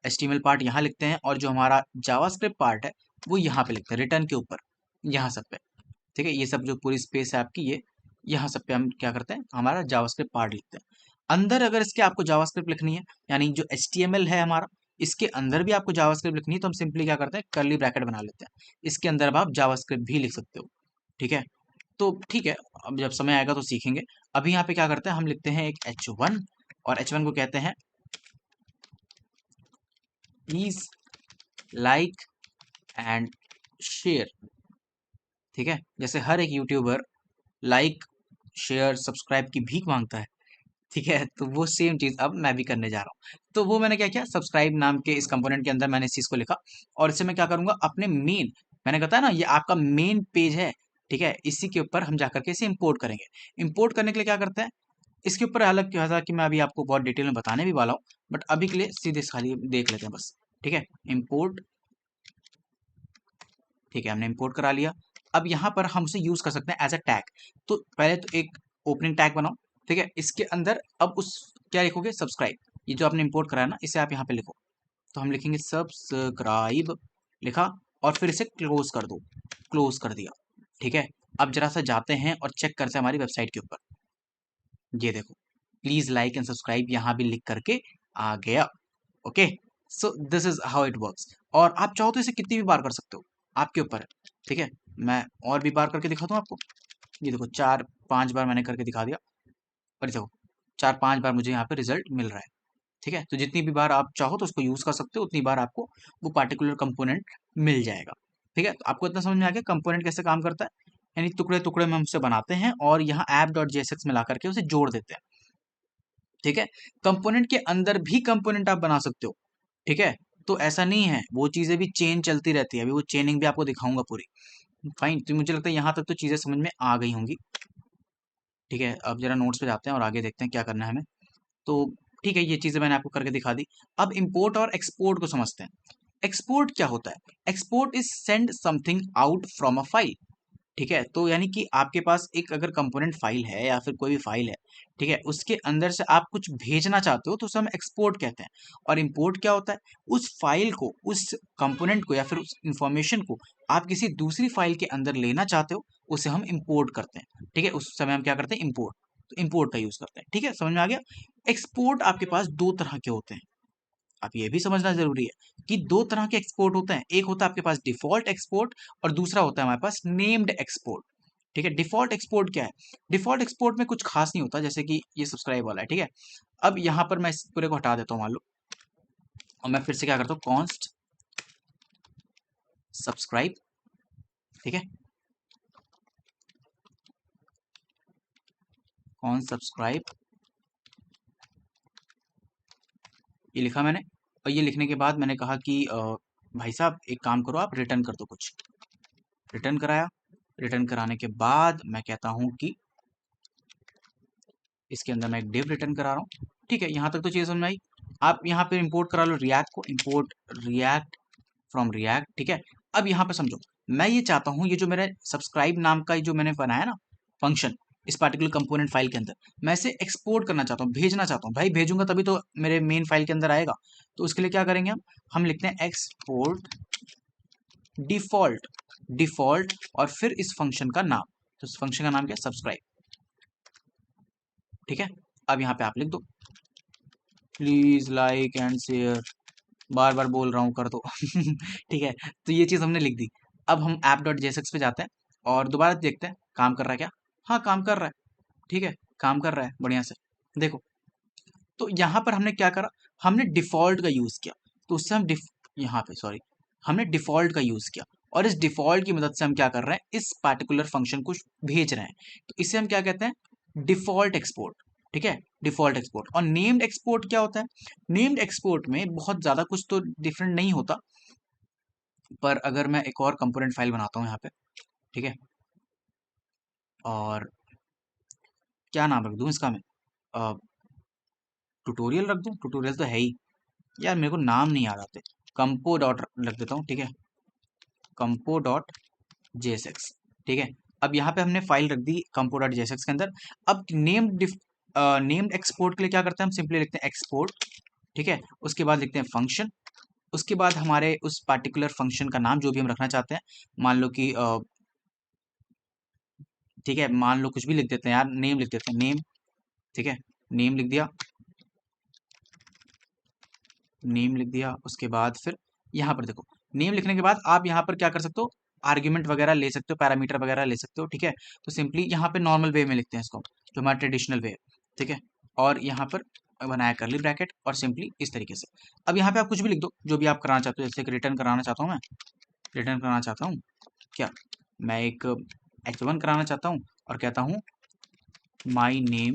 HTML पार्ट यहाँ लिखते हैं और जो हमारा जावास्क्रिप्ट पार्ट है वो यहाँ पे लिखते हैं, रिटर्न के ऊपर, यहाँ सब पे। ठीक है, ये सब जो पूरी स्पेस है आपकी, ये यहाँ सब पे हम क्या करते हैं? हमारा जावास्क्रिप्ट पार्ट लिखते हैं। अंदर अगर इसके आपको जावास्क्रिप्ट लिखनी है, यानी जो HTML है हमारा, इसके अंदर भी आपको जावास्क्रिप्ट लिखनी है, तो हम सिंपली क्या करते हैं? कर्ली ब्रैकेट बना लेते हैं। इसके अंदर अब आप जावास्क्रिप्ट भी लिख सकते हो। ठीक है, तो ठीक है, अब जब समय आएगा तो सीखेंगे। अभी यहाँ पे क्या करते हैं? हम लिखते हैं एक H1 और H1 को कहते हैं प्लीज लाइक एंड शेयर। ठीक है, जैसे हर एक यूट्यूबर लाइक, शेयर, सब्सक्राइब की भीख मांगता है। ठीक है, तो वो सेम चीज अब मैं भी करने जा रहा हूँ। तो वो मैंने क्या किया? सब्सक्राइब नाम के इस कंपोनेंट के अंदर मैंने इस चीज को लिखा और इसे मैं क्या करूंगा? अपने मेन, मैंने बताया ना ये आपका मेन पेज है। ठीक है, इसी के ऊपर हम जाकर के इसे इंपोर्ट करेंगे। इंपोर्ट करने के लिए क्या करते हैं? इसके ऊपर अलग क्या था कि मैं अभी आपको बहुत डिटेल में बताने भी वाला हूँ, बट अभी के लिए सीधे खाली देख लेते हैं बस। ठीक है, इंपोर्ट। ठीक है, हमने इंपोर्ट करा लिया। अब यहाँ पर हम उसे यूज कर सकते हैं एज अ टैग। तो पहले तो एक ओपनिंग टैग बनाओ। ठीक है, इसके अंदर अब उस क्या लिखोगे? सब्सक्राइब। ये जो आपने इंपोर्ट कराया ना, इसे आप यहाँ पे लिखो। तो हम लिखेंगे सब्सक्राइब, लिखा और फिर इसे क्लोज कर दो। क्लोज कर दिया। ठीक है, अब जरा सा जाते हैं और चेक करते हैं हमारी वेबसाइट के ऊपर। ये देखो, प्लीज लाइक एंड सब्सक्राइब यहाँ भी लिख करके आ गया। Okay, so this is how it works. और आप चाहो तो इसे कितनी भी बार कर सकते हो, आपके ऊपर है। ठीक है, मैं और भी बार करके दिखाता हूँ आपको। ये देखो, 4-5 बार मैंने करके दिखा दिया और ये देखो 4-5 बार मुझे यहाँ पे रिजल्ट मिल रहा है। ठीक है, तो जितनी भी बार आप चाहो तो उसको यूज कर सकते हो, उतनी बार आपको वो पार्टिकुलर कंपोनेंट मिल जाएगा। ठीक है, तो आपको इतना समझ में आ गया कंपोनेंट कैसे काम करता है? यानी टुकड़े टुकड़े में हम उसे बनाते हैं और यहाँ app.jsx में ला करके उसे जोड़ देते हैं। ठीक है, कंपोनेंट के अंदर भी कंपोनेंट आप बना सकते हो। ठीक है, तो ऐसा नहीं है, वो चीजें भी चेन चलती रहती है। अभी वो चेनिंग भी आपको दिखाऊंगा पूरी। फाइन, तो मुझे लगता है यहाँ तक तो चीजें समझ में आ गई होंगी। ठीक है, अब जरा नोट्स पे जाते हैं और आगे देखते हैं क्या करना है हमें। तो ठीक है, ये चीजें मैंने आपको करके दिखा दी। अब इंपोर्ट और एक्सपोर्ट को समझते हैं। एक्सपोर्ट क्या होता है? Export is send something out from a file. ठीक है, तो यानी कि आपके पास एक अगर कंपोनेंट फाइल है या फिर कोई भी फाइल है, ठीक है, उसके अंदर से आप कुछ भेजना चाहते हो तो उसे हम एक्सपोर्ट कहते हैं। और इंपोर्ट क्या होता है? उस फाइल को, उस कंपोनेंट को या फिर उस इंफॉर्मेशन को आप किसी दूसरी फाइल के अंदर लेना चाहते हो, उसे हम इंपोर्ट करते हैं। ठीक है, उस समय हम क्या करते हैं? इंपोर्ट। तो इंपोर्ट का यूज करते हैं। ठीक है, समझ में आ गया? एक्सपोर्ट आपके पास दो तरह के होते हैं। अब ये भी समझना जरूरी है कि दो तरह के एक्सपोर्ट होते हैं। एक होता है आपके पास डिफॉल्ट एक्सपोर्ट और दूसरा होता है हमारे पास नेम्ड एक्सपोर्ट। ठीक है, डिफॉल्ट एक्सपोर्ट क्या है? डिफॉल्ट एक्सपोर्ट में कुछ खास नहीं होता, जैसे कि ये सब्सक्राइब वाला है। ठीक है, अब यहाँ पर मैं इस पूरे को हटा देता हूँ मान लो, और मैं फिर से क्या करता हूँ? Const subscribe. ठीक है, कॉन्स्ट सब्सक्राइब, ये लिखा मैंने। और ये लिखने के बाद मैंने कहा कि भाई साहब एक काम करो, आप रिटर्न कर दो कुछ। रिटर्न कराया, रिटर्न कराने के बाद मैं कहता हूँ कि इसके अंदर मैं एक डिव रिटर्न करा रहा हूँ। ठीक है, यहाँ तक तो चीज़ समझ में आई। आप यहाँ पे इंपोर्ट करा लो रिएक्ट को, इंपोर्ट रिएक्ट फ्रॉम रिएक्ट। ठीक है, अब यहाँ पे समझो, मैं ये चाहता हूँ ये जो मेरा सब्सक्राइब नाम का जो मैंने बनाया ना फंक्शन इस पार्टिकुलर कंपोनेंट फाइल के अंदर, मैं इसे एक्सपोर्ट करना चाहता हूँ, भेजना चाहता हूँ। भाई भेजूंगा तभी तो मेरे मेन फाइल के अंदर आएगा। तो उसके लिए क्या करेंगे हम लिखते हैं एक्सपोर्ट डिफॉल्ट, डिफॉल्ट और फिर इस फंक्शन का नाम, तो इस फंक्शन का नाम क्या है, सब्सक्राइब। ठीक है, अब यहाँ पे आप लिख दो प्लीज लाइक एंड शेयर, बार बार बोल रहा हूँ कर दो ठीक है, तो ये चीज़ हमने लिख दी। अब हम ऐप डॉट जेएसएक्स पे जाते हैं और दोबारा देखते हैं काम कर रहा है क्या। हाँ काम कर रहा है, ठीक है काम कर रहा है बढ़िया से। देखो, तो यहाँ पर हमने क्या करा, हमने डिफ़ॉल्ट का यूज़ किया। तो उससे हम यहाँ पे सॉरी, हमने डिफ़ॉल्ट का यूज़ किया और इस डिफ़ॉल्ट की मदद से हम क्या कर रहे हैं, इस पार्टिकुलर फंक्शन को भेज रहे हैं। तो इसे हम क्या कहते हैं, डिफ़ॉल्ट एक्सपोर्ट। ठीक है, डिफ़ॉल्ट एक्सपोर्ट। और नेम्ड एक्सपोर्ट क्या होता है, नेम्ड एक्सपोर्ट में बहुत ज़्यादा कुछ तो डिफरेंट नहीं होता, पर अगर मैं एक और कंपोनेंट फाइल बनाता हूँ यहाँ पे, ठीक है, और क्या नाम रख दूँ इसका मैं, ट्यूटोरियल रख दूँ, ट्यूटोरियल तो है ही यार, मेरे को नाम नहीं याद आते। कंपो डॉट रख देता हूँ, ठीक है, कंपो डॉट जेएसएक्स। ठीक है, अब यहाँ पे हमने फाइल रख दी कंपो डॉट जेएसएक्स के अंदर। अब नेम्ड एक्सपोर्ट के लिए क्या करते हैं, हम सिंपली लिखते हैं एक्सपोर्ट। ठीक है, उसके बाद लिखते हैं फंक्शन, उसके बाद हमारे उस पार्टिकुलर फंक्शन का नाम जो भी हम रखना चाहते हैं, मान लो कि ठीक है, मान लो कुछ भी लिख देते हैं यार, नेम लिख देते हैं नेम। ठीक है, नेम लिख दिया, नेम लिख दिया। उसके बाद फिर यहाँ पर देखो, नेम लिखने के बाद आप यहाँ पर क्या कर सकते हो, आर्ग्यूमेंट वगैरह ले सकते हो, पैरामीटर वगैरह ले सकते हो। ठीक है, तो सिंपली यहाँ पे नॉर्मल वे में लिखते हैं इसको, जो हमारा ट्रेडिशनल वे है। ठीक है, और यहाँ पर बनाया करली ब्रैकेट और सिंपली इस तरीके से। अब यहाँ पे आप कुछ भी लिख दो जो भी आप कराना चाहते हो, जैसे कि रिटर्न कराना चाहता हूँ मैं, रिटर्न कराना चाहता हूँ क्या, मैं एक H1 कराना चाहता हूँ और कहता हूँ my name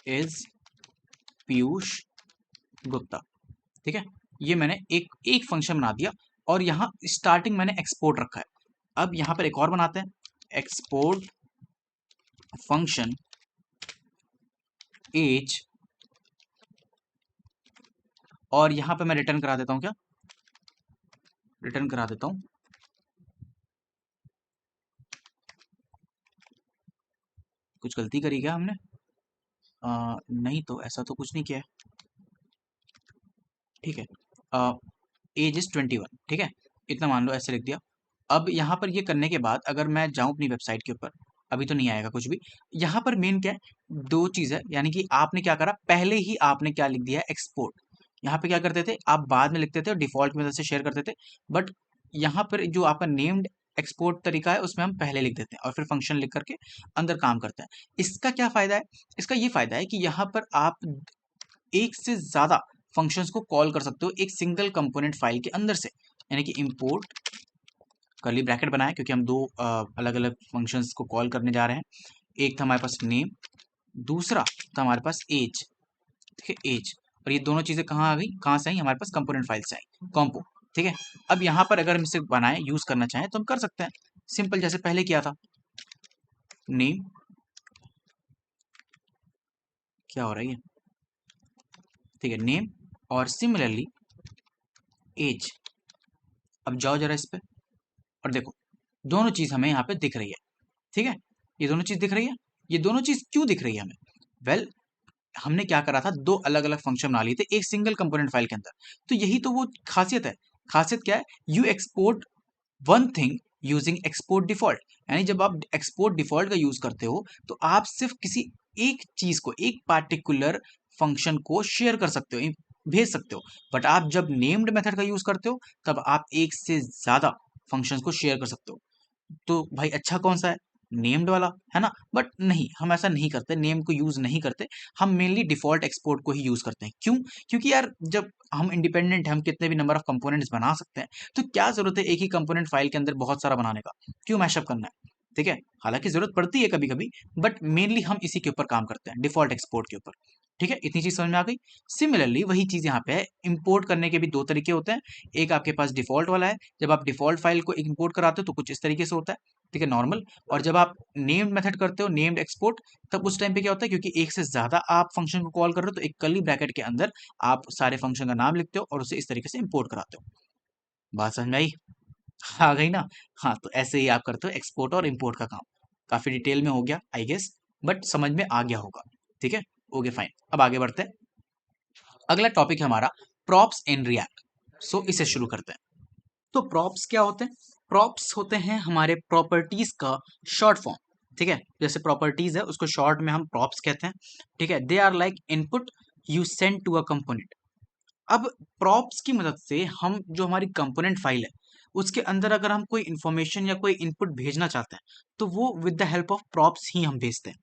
is Piyush Gupta. ठीक है, ये मैंने एक एक फंक्शन बना दिया और यहाँ स्टार्टिंग मैंने एक्सपोर्ट रखा है। अब यहाँ पर एक और बनाते हैं, एक्सपोर्ट फंक्शन एज, और यहाँ पे मैं रिटर्न करा देता हूँ क्या, रिटर्न करा देता हूँ कुछ गलती करी क्या हमने, नहीं तो ऐसा तो कुछ नहीं किया है। ठीक है, एज इज 21। ठीक है, इतना मान लो, ऐसे लिख दिया। अब यहाँ पर ये करने के बाद अगर मैं जाऊँ अपनी वेबसाइट के ऊपर, अभी तो नहीं आएगा कुछ भी। यहाँ पर मेन क्या है, दो चीज़ है, यानी कि आपने क्या करा, पहले ही आपने क्या लिख दिया एक्सपोर्ट। यहाँ पे क्या करते थे आप, बाद में लिखते थे और डिफॉल्ट मेथड से शेयर करते थे, बट यहाँ पर जो आपका नेम्ड एक्सपोर्ट तरीका है उसमें हम पहले लिख देते हैं और फिर फंक्शन लिख करके अंदर काम करते हैं। इसका क्या फ़ायदा है, इसका ये फ़ायदा है कि यहाँ पर आप एक से ज़्यादा फंक्शंस को कॉल कर सकते हो एक सिंगल कंपोनेंट फाइल के अंदर से। यानी कि इंपोर्ट कर्ली ब्रैकेट बनाया क्योंकि हम दो अलग अलग फंक्शंस को कॉल करने जा रहे हैं। एक था हमारे पास नेम, दूसरा था हमारे पास एज। ठीक है, एज, और ये दोनों चीज़ें कहाँ आ गई, कहाँ से आई, हमारे पास कंपोनेंट फाइल से आई, कॉम्पो। ठीक है, अब यहाँ पर अगर हम इसे बनाए यूज़ करना चाहें तो हम कर सकते हैं, सिंपल जैसे पहले किया था। नेम, क्या हो रहा है, ठीक है, नेम और सिमिलरली एज। अब जाओ जरा इस पे और देखो, दोनों चीज़ हमें यहाँ पे दिख रही है। ठीक है, ये दोनों चीज़ दिख रही है। ये दोनों चीज़ क्यों दिख रही है हमें, वेल हमने क्या करा था, दो अलग अलग फंक्शन बना लिए थे एक सिंगल कंपोनेंट फाइल के अंदर। तो यही तो वो खासियत है। खासियत क्या है, you export one thing using export default. यानी जब आप एक्सपोर्ट डिफॉल्ट का यूज करते हो तो आप सिर्फ किसी एक चीज को, एक पार्टिकुलर फंक्शन को शेयर कर सकते हो, भेज सकते हो। बट आप जब नेम्ड मेथड का यूज करते हो तब आप एक से ज्यादा फंक्शंस को शेयर कर सकते हो। तो भाई अच्छा कौन सा है, नेम्ड वाला है ना। बट नहीं, हम ऐसा नहीं करते, नेम को यूज नहीं करते। हम मेनली डिफॉल्ट एक्सपोर्ट को ही यूज करते हैं। क्यों, क्योंकि यार जब हम इंडिपेंडेंट हैं, हम कितने भी नंबर ऑफ कंपोनेंट्स बना सकते हैं, तो क्या जरूरत है एक ही कंपोनेंट फाइल के अंदर बहुत सारा बनाने का, क्यों मैशअप करना है। ठीक है, हालांकि जरूरत पड़ती है कभी कभी, बट मेनली हम इसी के ऊपर काम करते हैं, डिफॉल्ट एक्सपोर्ट के ऊपर। ठीक है, इतनी चीज समझ में आ गई। सिमिलरली वही चीज यहाँ पे है, इंपोर्ट करने के भी दो तरीके होते हैं। एक आपके पास डिफॉल्ट वाला है, जब आप डिफॉल्ट फाइल को इंपोर्ट कराते हो तो कुछ इस तरीके से होता है, ठीक है, नॉर्मल। और जब आप नेम्ड मेथड करते हो, नेम्ड एक्सपोर्ट, तब उस टाइम पे क्या होता है, क्योंकि एक से ज्यादा आप फंक्शन को कॉल कर रहे हो तो एक कर्ली ब्रैकेट के अंदर आप सारे फंक्शन का नाम लिखते हो और उसे इस तरीके से इंपोर्ट कराते हो। बात समझ में आई? आ गई ना? हाँ, तो ऐसे ही आप करते हो एक्सपोर्ट और इंपोर्ट का काम। काफी डिटेल में हो गया आई गेस, बट समझ में आ गया होगा। ठीक है, ओके फाइन, अब आगे बढ़ते हैं। अगला टॉपिक है हमारा प्रॉप्स इन रिएक्ट। सो इसे शुरू करते हैं। तो प्रॉप्स क्या होते हैं? प्रॉप्स होते हैं हमारे प्रॉपर्टीज का शॉर्ट फॉर्म। ठीक है, जैसे प्रॉपर्टीज है उसको शॉर्ट में हम प्रॉप्स कहते हैं। ठीक है, they are like input you send to a component. अब प्रॉप्स की मदद से हम जो हमारी कंपोनेंट फाइल है उसके अंदर अगर हम कोई इंफॉर्मेशन या कोई इनपुट भेजना चाहते हैं तो वो with the help of props ही हम भेजते हैं।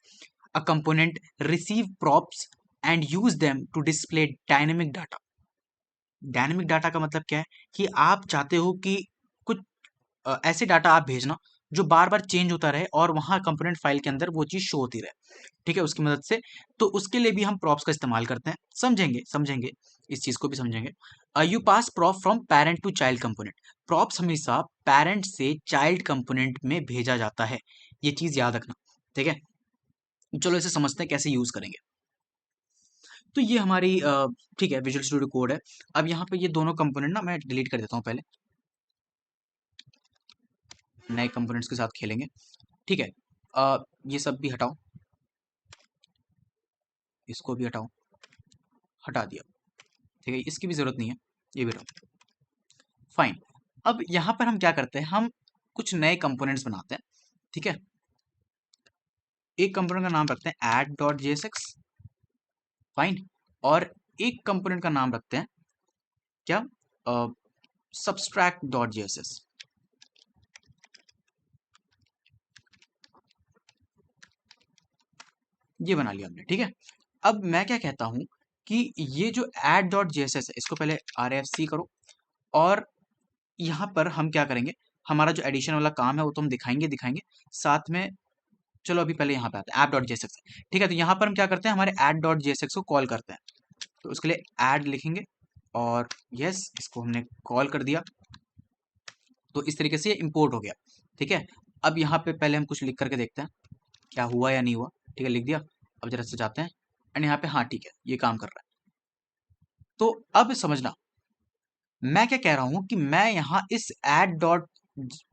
A component receive props and use them to display dynamic data. Dynamic data का मतलब क्या है कि आप चाहते हो कि कुछ ऐसे डाटा आप भेजना जो बार बार चेंज होता रहे और वहां कंपोनेंट फाइल के अंदर वो चीज शो होती रहे। ठीक है, उसकी मदद से। तो उसके लिए भी हम प्रॉप्स का इस्तेमाल करते हैं। समझेंगे समझेंगे, इस चीज को भी समझेंगे। You pass prop from parent to child component. Props हमेशा पेरेंट से चाइल्ड कंपोनेंट में भेजा जाता है, ये चीज याद रखना। ठीक है, चलो इसे समझते हैं कैसे यूज करेंगे। तो ये हमारी ठीक है, विजुअल स्टूडियो कोड है। अब यहाँ पे ये दोनों कंपोनेंट ना मैं डिलीट कर देता हूँ पहले, नए कंपोनेंट्स के साथ खेलेंगे। ठीक है, ये सब भी हटाओ, इसको भी हटाओ, हटा दिया। ठीक है, इसकी भी जरूरत नहीं है, ये भी हटाओ। फाइन। अब यहाँ पर हम क्या करते हैं, हम कुछ नए कंपोनेंट्स बनाते हैं। ठीक है, एक कंपोनेंट का नाम रखते हैं add डॉट jsx। फाइन। और एक कंपोनेंट का नाम रखते हैं क्या, substract डॉट jss। ये बना लिया हमने। ठीक है, अब मैं क्या कहता हूं कि ये जो add डॉट jss है इसको पहले rfc करो। और यहाँ पर हम क्या करेंगे, हमारा जो एडिशन वाला काम है वो तो हम दिखाएंगे दिखाएंगे साथ में। चलो अभी पहले यहाँ पे आते हैं ऐप डॉट जेएसएक्स। ठीक है, तो यहाँ पर हम क्या करते हैं, हमारे ऐड डॉट जेएसएक्स को कॉल करते हैं। तो उसके लिए ऐड लिखेंगे और यस, इसको हमने कॉल कर दिया। तो इस तरीके से ये इंपोर्ट हो गया। ठीक है, अब यहाँ पे पहले हम कुछ लिख करके देखते हैं क्या हुआ या नहीं हुआ। ठीक है, लिख दिया। अब जरा से जाते हैं एंड यहाँ पे हाँ ठीक है, ये काम कर रहा है। तो अब समझना मैं क्या कह रहा हूं कि मैं यहाँ इस एड डॉट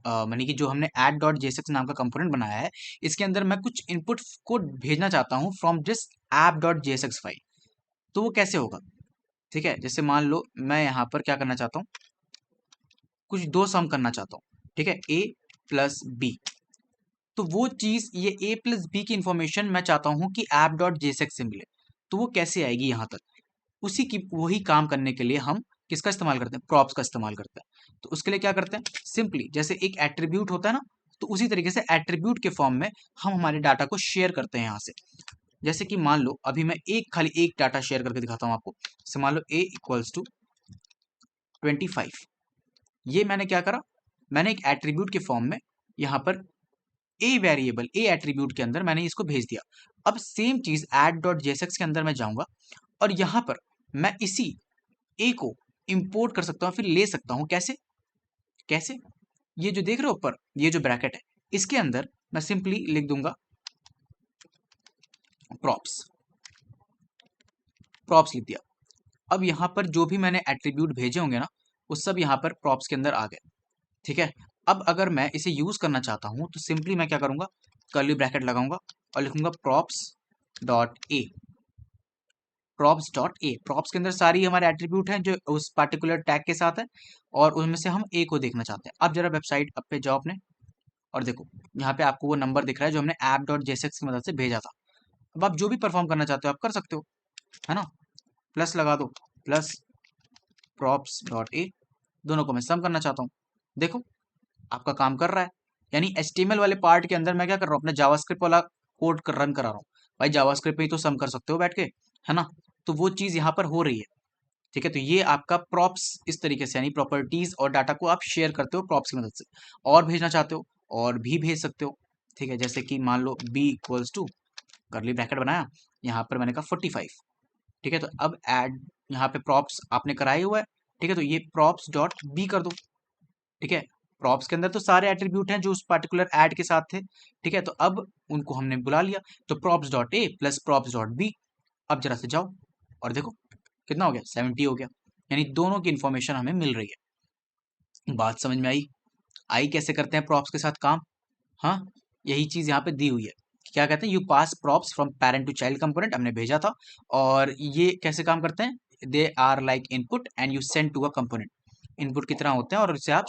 मानी कि जो हमने एड डॉट जेएसएक्स नाम का कंपोनेंट बनाया है इसके अंदर मैं कुछ इनपुट को भेजना चाहता हूँ from this app dot JSX file. तो वो कैसे होगा? ठीक है, जैसे मान लो मैं यहाँ पर क्या करना चाहता हूँ, कुछ दो सम करना चाहता हूँ। ठीक है, ए प्लस बी। तो वो चीज ये ए प्लस बी की इंफॉर्मेशन मैं चाहता हूँ कि ऐप डॉट जेएसएक्स से मिले। तो वो कैसे आएगी यहाँ तक? उसी की वही काम करने के लिए हम किसका इस्तेमाल करते हैं, प्रॉप्स का इस्तेमाल करते हैं। तो उसके लिए क्या करते हैं, सिंपली जैसे एक एट्रीब्यूट होता है ना, तो उसी तरीके से एट्रीब्यूट के फॉर्म में हम हमारे डाटा को शेयर करते हैं यहाँ से। जैसे कि मान लो अभी मैं खाली एक डाटा शेयर करके दिखाता हूँ आपको। जैसे मान लो a इक्वल्स टू 25। ये मैंने क्या करा, मैंने एक एट्रीब्यूट के फॉर्म में यहाँ पर ए वेरिएबल ए एट्रीब्यूट के अंदर मैंने इसको भेज दिया। अब सेम चीज एड डॉट जेएसएक्स के अंदर मैं जाऊंगा और यहाँ पर मैं इसी ए को इंपोर्ट कर सकता हूँ, फिर ले सकता हूँ। कैसे कैसे? ये जो देख रहे हो ऊपर, ये जो ब्रैकेट है इसके अंदर मैं सिंपली लिख दूंगा प्रॉप्स। प्रॉप्स लिख दिया। अब यहाँ पर जो भी मैंने एट्रीब्यूट भेजे होंगे ना वो सब यहाँ पर प्रॉप्स के अंदर आ गए। ठीक है, अब अगर मैं इसे यूज करना चाहता हूँ तो सिंपली मैं क्या करूंगा, कर्ली ब्रैकेट लगाऊंगा और लिखूंगा प्रॉप्स डॉट ए। प्रॉप्स डॉट ए, प्रॉप्स के अंदर सारी हमारे एट्रीब्यूट हैं जो उस पर्टिकुलर टैग के साथ है और उनमें से हम ए को देखना चाहते हैं। अब जरा वेबसाइट अब पे जाओ अपने और देखो, यहाँ पे आपको वो नंबर दिख रहा है जो हमने ऐप डॉट जेएसएक्स की मदद से भेजा था। अब आप जो भी परफॉर्म करना चाहते हो आप कर सकते हो, है ना। प्लस लगा दो, प्लस प्रॉप्स डॉट ए, दोनों को मैं सम करना चाहता हूँ। देखो आपका काम कर रहा है। यानी एचटीएमएल वाले पार्ट के अंदर मैं क्या कर रहा हूँ, अपना जावास्क्रिप्ट वाला कोड कर रन करा रहा हूँ। भाई जावास्क्रिप्ट में ही तो सम कर सकते हो बैठ के, है ना। तो वो चीज यहाँ पर हो रही है। ठीक है, तो ये आपका प्रॉप्स इस तरीके से, यानी प्रॉपर्टीज और डाटा को आप शेयर करते हो प्रॉप्स की मदद से। और भेजना चाहते हो और भी भेज सकते हो। ठीक है, जैसे कि मान लो b equals to, curly bracket बनाया, यहाँ पर मैंने कहा 45। ठीक है, तो अब ऐड यहाँ पे प्रॉप्स आपने कराए हुआ है, ठीक है, तो ये प्रॉप्स डॉट बी कर दो। ठीक है, प्रॉप्स के अंदर तो सारे एट्रीब्यूट हैं जो उस पर्टिकुलर ऐड के साथ थे। ठीक है, तो अब उनको हमने बुला लिया, तो props dot A plus props dot B. अब जरा से जाओ और देखो कितना हो गया, 70 हो गया। यानी दोनों की इंफॉर्मेशन हमें मिल रही है। बात समझ में आई? आई कैसे करते हैं प्रॉप्स के साथ काम? हाँ, यही चीज यहाँ पे दी हुई है। क्या कहते हैं, you pass props from parent to child component, हमने भेजा था। और ये कैसे काम करते हैं, they are like input and you send to a component. Input की तरह होते हैं और उससे आप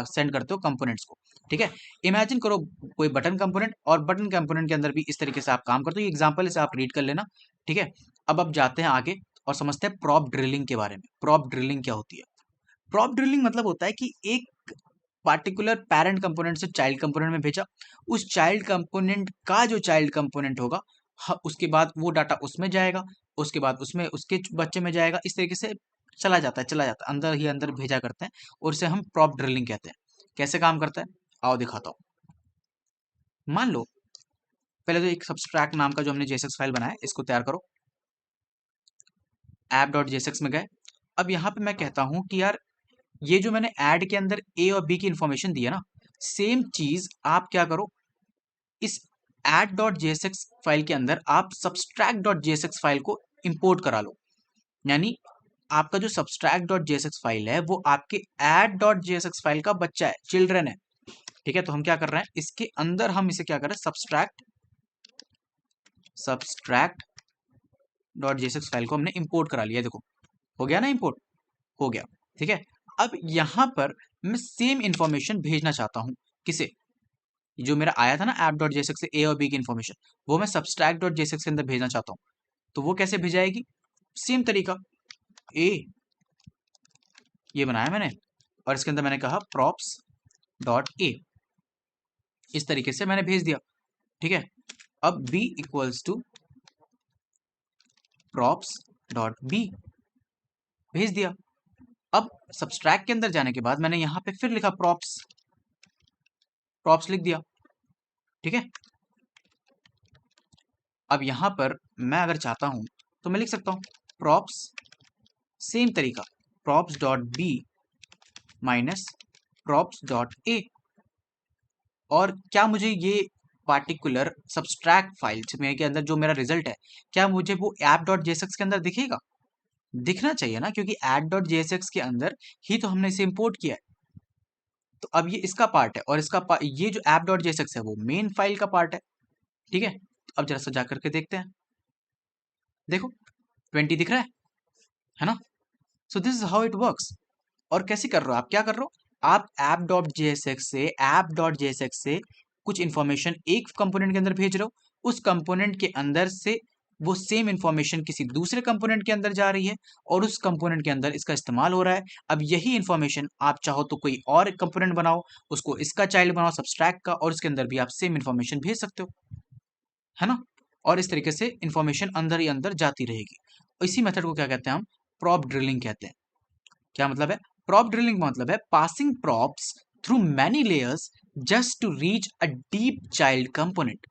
सेंड करते हो कंपोनेंट्स को। ठीक है, इमेजिन करो कोई बटन कंपोनेंट, और बटन कंपोनेंट के अंदर भी इस तरीके से आप काम करते हो। ये एग्जांपल से आप रीड कर लेना। ठीक है, अब जाते हैं आगे और समझते हैं प्रॉप ड्रिलिंग के बारे में। प्रॉप ड्रिलिंग क्या होती है? प्रॉप ड्रिलिंग मतलब होता है कि एक पार्टिकुलर पैरेंट कंपोनेंट से चाइल्ड कंपोनेंट में भेजा, उस चाइल्ड कंपोनेंट का जो चाइल्ड कंपोनेंट होगा, उसके बाद वो डाटा उसमें जाएगा, उसके बाद उसमें उसके बच्चे में जाएगा, इस तरीके से चला जाता है, अंदर ही अंदर भेजा करते हैं, और इसे हम प्रॉप ड्रिलिंग कहते हैं। कैसे काम करता है, आओ दिखाता हूँ। मान लो पहले तो एक सब्सट्रैक्ट नाम का जो हमने जेएसएक्स फाइल बनाया, इसको तैयार करो। ऐप डॉट जेएसएक्स में गए। अब यहाँ पे मैं कहता हूँ कि यार ये जो मैंने ऐड के अंदर ए और बी की इंफॉर्मेशन दी है ना, सेम चीज आप क्या करो, इस ऐड डॉट जेएसएक्स फाइल के अंदर आप सब्सट्रैक्ट डॉट जेएसएक्स फाइल को इंपोर्ट करा लो। यानी आपका जो सब्सट्रैक्ट डॉट जेएसएक्स फाइल है वो आपके ऐड डॉट जेएसएक्स फाइल का बच्चा है, चिल्ड्रन है। ठीक है, तो हम क्या कर रहे हैं, इसके अंदर हम इसे क्या कर रहे हैं, सब्सट्रैक्ट डॉट जेएसएक्स फाइल को हमने इंपोर्ट करा लिया। देखो हो गया ना इंपोर्ट, हो गया। ठीक है, अब यहां पर मैं सेम इंफॉर्मेशन भेजना चाहता हूं, किसे, जो मेरा आया था ना ऐप डॉट जेएसएक्स से ए और बी की इंफॉर्मेशन, वो मैं सब्सट्रैक्ट डॉट जेएसएक्स के अंदर भेजना चाहता हूँ। तो वो कैसे भेजाएगी, सेम तरीका, ए ये बनाया मैंने, और इसके अंदर मैंने कहा प्रॉप्स डॉट ए, इस तरीके से मैंने भेज दिया। ठीक है, अब B equals to props dot B, भेज दिया। अब सब्सट्रैक्ट के अंदर जाने के बाद मैंने यहां पे फिर लिखा प्रॉप्स, प्रॉप्स लिख दिया। ठीक है, अब यहां पर मैं अगर चाहता हूं तो मैं लिख सकता हूं प्रॉप्स, सेम तरीका, props dot B minus props dot A. और क्या मुझे ये पार्टिकुलर सब्सट्रैक्ट फाइल में के अंदर जो मेरा रिजल्ट है, क्या मुझे वो ऐप डॉट जेएसएक्स के अंदर दिखेगा? दिखना चाहिए ना, क्योंकि ऐप डॉट जेएसएक्स के अंदर ही तो हमने इसे इंपोर्ट किया है। तो अब ये इसका पार्ट है, और ये जो ऐप डॉट जेएसएक्स है वो मेन फाइल का पार्ट है। ठीक है, तो अब जरा सा जा करके देखते हैं। देखो 20 दिख रहा है ना? So this is how it works. और कैसे कर रहे हो आप, क्या कर रहे हो, आप ऐप डॉट जेएसएक्स से कुछ इंफॉर्मेशन एक कंपोनेंट के अंदर भेज रहे हो, उस कंपोनेंट के अंदर से वो सेम इंफॉर्मेशन किसी दूसरे कंपोनेंट के अंदर जा रही है, और उस कंपोनेंट के अंदर इसका इस्तेमाल हो रहा है। अब यही इंफॉर्मेशन आप चाहो तो कोई और कंपोनेंट बनाओ, उसको इसका चाइल्ड बनाओ सब्सट्रैक्ट का, और उसके अंदर भी आप सेम इंफॉर्मेशन भेज सकते हो, है ना? और इस तरीके से इंफॉर्मेशन अंदर ही अंदर जाती रहेगी। इसी मेथड को क्या कहते हैं हम, प्रॉप ड्रिलिंग कहते हैं। क्या मतलब है, प्रॉप ड्रिलिंग मतलब है passing props through many layers just to reach a deep child component.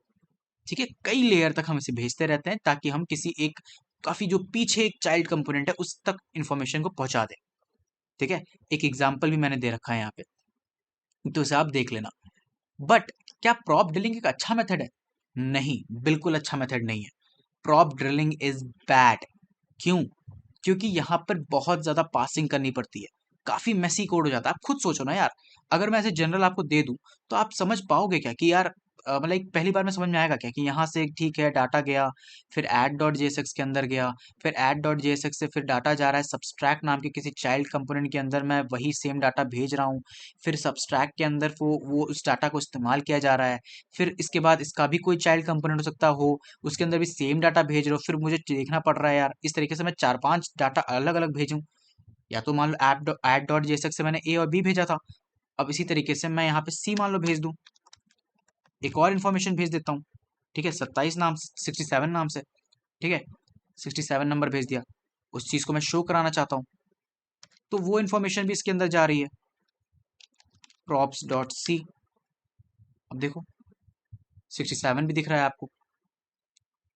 ठीक है, कई लेयर तक हम इसे भेजते रहते हैं ताकि हम किसी एक काफी जो पीछे एक चाइल्ड कंपोनेंट है उस तक इंफॉर्मेशन को पहुंचा दें। ठीक है, एक एग्जांपल भी मैंने दे रखा है यहाँ पे, तो इसे आप देख लेना। बट क्या प्रॉप ड्रिलिंग एक अच्छा मेथड है? नहीं, बिल्कुल अच्छा मेथड नहीं है। Prop drilling is bad. क्यों? क्योंकि यहाँ पर बहुत ज्यादा पासिंग करनी पड़ती है, काफी मेसी कोड हो जाता है। आप खुद सोचो ना यार, अगर मैं ऐसे जनरल आपको दे दूं तो आप समझ पाओगे क्या कि यार मतलब एक पहली बार में समझ में आएगा क्या कि यहाँ से ठीक है डाटा गया, फिर ऐड डॉट जेएसएक्स के अंदर गया, फिर ऐड डॉट जेएसएक्स से फिर डाटा जा रहा है सब्सट्रैक्ट नाम के किसी चाइल्ड कंपोनेंट के अंदर, मैं वही सेम डाटा भेज रहा हूँ, फिर सब्सट्रैक्ट के अंदर वो उस डाटा को इस्तेमाल किया जा रहा है, फिर इसके बाद इसका भी कोई चाइल्ड कंपोनेंट हो सकता हो, उसके अंदर भी सेम डाटा भेज रहे हो, फिर मुझे देखना पड़ रहा है यार इस तरीके से मैं 4-5 डाटा अलग अलग भेजूं। या तो मान लो ऐड डॉट जेएसएक्स से मैंने ए और बी भेजा था, अब इसी तरीके से मैं यहाँ पे सी मान लो भेज दूं, एक और इन्फॉर्मेशन भेज देता हूँ। ठीक है, 27 नाम 67 नाम से, ठीक है, 67 नंबर भेज दिया, उस चीज को मैं शो कराना चाहता हूँ, तो वो इन्फॉर्मेशन भी इसके अंदर जा रही है, प्रॉप्स डॉट सी। अब देखो 67 भी दिख रहा है आपको,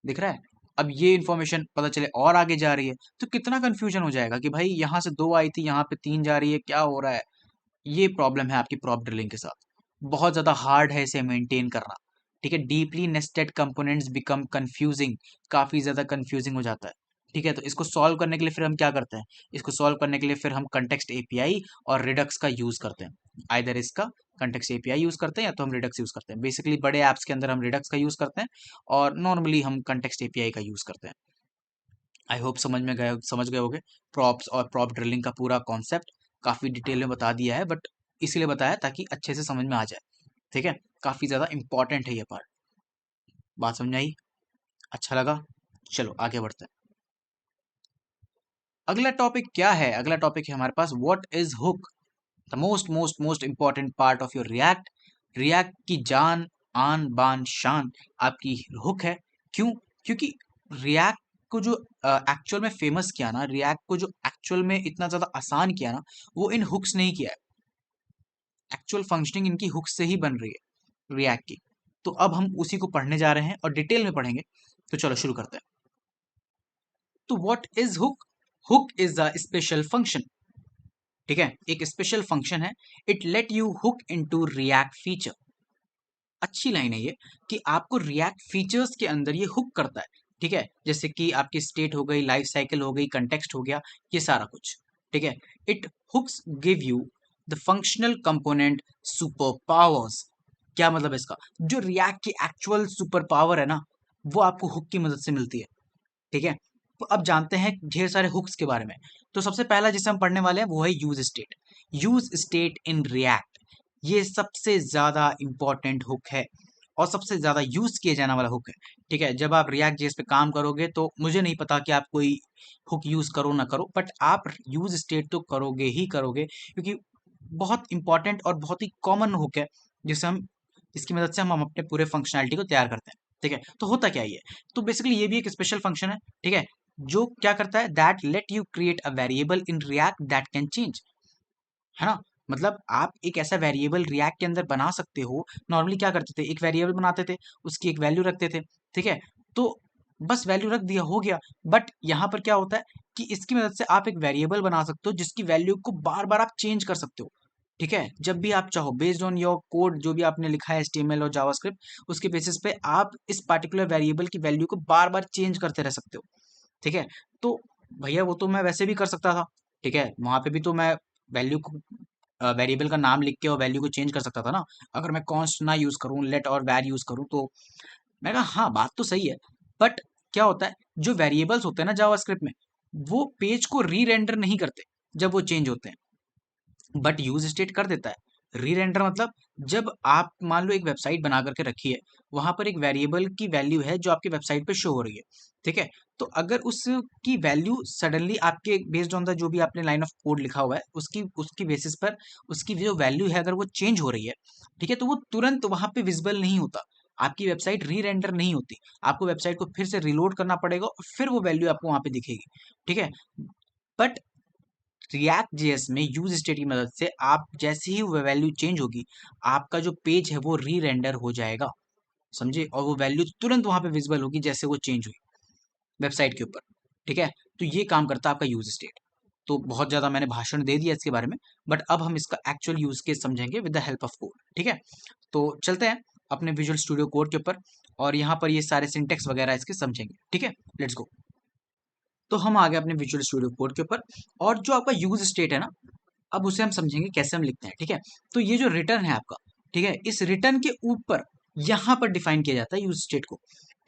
दिख रहा है। अब ये इन्फॉर्मेशन पता चले और आगे जा रही है तो कितना कंफ्यूजन हो जाएगा कि भाई यहाँ से 2 आई थी, यहाँ पे 3 जा रही है, क्या हो रहा है। ये प्रॉब्लम है आपकी प्रॉप ड्रिलिंग के साथ। बहुत ज़्यादा हार्ड है इसे मेंटेन करना। ठीक है, deeply nested components become confusing, काफ़ी ज़्यादा कंफ्यूजिंग हो जाता है। ठीक है, तो इसको सॉल्व करने के लिए फिर हम क्या करते हैं, इसको सॉल्व करने के लिए फिर हम कंटेक्स्ट एपीआई और रिडक्स का यूज़ करते हैं। आइदर इसका कंटेक्स्ट एपीआई यूज़ करते हैं या तो हम रिडक्स यूज़ करते हैं। बेसिकली बड़े ऐप्स के अंदर हम रिडक्स का यूज़ करते हैं और नॉर्मली हम कंटेक्स्ट एपीआई का यूज़ करते हैं। आई होप समझ गए होगे प्रॉप्स और प्रॉप ड्रिलिंग का पूरा कॉन्सेप्ट। काफ़ी डिटेल में बता दिया है, बट इसीलिए बताया ताकि अच्छे से समझ में आ जाए। ठीक है, काफ़ी ज़्यादा इंपॉर्टेंट है ये पार्ट। बात समझ आई? अच्छा लगा? चलो आगे बढ़ते हैं। अगला टॉपिक क्या है? अगला टॉपिक है हमारे पास what is hook, the most most most important part of your React. React की जान, आन बान शान आपकी हुक है। क्यों? क्योंकि रिएक्ट को जो एक्चुअल में फेमस किया ना, रिएक्ट को जो एक्चुअल में इतना ज़्यादा आसान किया ना, वो इन हुक्स ने ही किया है। एक्चुअल फंक्शनिंग इनकी हुक्स से ही बन रही है रिएक्ट की। तो अब हम उसी को पढ़ने जा रहे हैं और डिटेल में पढ़ेंगे। तो चलो शुरू करते हैं। तो what is hook? Hook is a special function. ठीक है, एक स्पेशल फंक्शन है। It let you hook into react feature. अच्छी लाइन है ये कि आपको रिएक्ट फीचर्स के अंदर ये हुक करता है। ठीक है, जैसे कि आपकी स्टेट हो गई, लाइफ साइकिल हो गई, कंटेक्स्ट हो गया, ये सारा कुछ। ठीक है, it hooks give you the functional component super powers. क्या मतलब है इसका? जो रिएक्ट की एक्चुअल सुपर पावर है ना, वो आपको हुक की मदद से मिलती है। ठीक है, तो अब जानते हैं ढेर सारे हुक्स के बारे में। तो सबसे पहला जिसे हम पढ़ने वाले हैं वो है use state. Use state in React, ये सबसे ज्यादा इंपॉर्टेंट हुक है और सबसे ज्यादा यूज किए जाने वाला हुक है। ठीक है, जब आप रिएक्ट जेएस पे काम करोगे तो मुझे नहीं पता कि आप कोई हुक यूज करो ना करो, बट आप यूज स्टेट तो करोगे ही करोगे, क्योंकि बहुत इंपॉर्टेंट और बहुत ही कॉमन हुक है जिसे हम, जिसकी मदद से हम अपने पूरे फंक्शनैलिटी को तैयार करते हैं। ठीक है, तो होता क्या ये, तो बेसिकली ये भी एक स्पेशल फंक्शन है। ठीक है, जो क्या करता है, that let you create a variable in React that can change. है ना, मतलब आप एक ऐसा वेरिएबल रिएक्ट के अंदर बना सकते हो। नॉर्मली क्या करते थे, एक वेरिएबल बनाते थे, उसकी एक वैल्यू रखते थे। ठीक है, तो बस वैल्यू रख दिया, हो गया। बट यहाँ पर क्या होता है कि इसकी मदद से आप एक वेरिएबल बना सकते हो जिसकी वैल्यू को बार बार आप चेंज कर सकते हो। ठीक है, जब भी आप चाहो, बेस्ड ऑन योर कोड, जो भी आपने लिखा है HTML और जावास्क्रिप्ट, उसके बेसिस पे आप इस पर्टिकुलर वेरिएबल की वैल्यू को बार बार चेंज करते रह सकते हो। ठीक है, तो भैया वो तो मैं वैसे भी कर सकता था। ठीक है, वहां पे भी तो मैं वैल्यू को, वेरिएबल का नाम लिख के और वैल्यू को चेंज कर सकता था ना। अगर मैं कॉन्स्ट ना यूज करूं, लेट और वैर यूज करूं, तो मैं कहा हाँ बात तो सही है। बट क्या होता है, जो वेरिएबल्स होते हैं ना जावास्क्रिप्ट में, वो पेज को री रेंडर नहीं करते जब वो चेंज होते हैं, बट यूज स्टेट कर देता है। री रेंडर मतलब, जब आप मान लो एक वेबसाइट बना करके रखी है, वहां पर एक वेरिएबल की वैल्यू है जो आपके वेबसाइट पे शो हो रही है। ठीक है, तो अगर उसकी वैल्यू सडनली आपके बेस्ड ऑन द जो भी आपने लाइन ऑफ कोड लिखा हुआ है, उसकी उसकी बेसिस पर उसकी जो वैल्यू है अगर वो चेंज हो रही है, ठीक है, तो वो तुरंत वहां पे विजिबल नहीं होता। आपकी वेबसाइट री रेंडर नहीं होती, आपको वेबसाइट को फिर से रिलोड करना पड़ेगा और फिर वो वैल्यू आपको वहां पे दिखेगी। ठीक है, बट रिएक्ट जेएस में यूज स्टेट की मदद से आप जैसे ही वो वैल्यू चेंज होगी, आपका जो पेज है वो री रेंडर हो जाएगा। समझे, और वो वैल्यू तुरंत वहां पे विजिबल होगी जैसे वो चेंज हुई वेबसाइट के ऊपर। ठीक है, तो ये काम करता है आपका यूज स्टेट। तो बहुत ज्यादा मैंने भाषण दे दिया इसके बारे में, बट अब हम इसका एक्चुअल यूज केस समझेंगे with the help of code. ठीक है, तो चलते हैं अपने विजुअल स्टूडियो कोड के ऊपर और यहाँ पर ये सारे सिंटेक्स वगैरह इसके समझेंगे। ठीक है, लेट्स गो। तो हम आ गए अपने विजुअल स्टूडियो कोड के ऊपर, और जो आपका यूज स्टेट है ना, अब उसे हम समझेंगे कैसे हम लिखते हैं। ठीक है, तो ये जो रिटर्न है आपका, ठीक है, इस रिटर्न के ऊपर यहाँ पर डिफाइन किया जाता है यूज स्टेट को।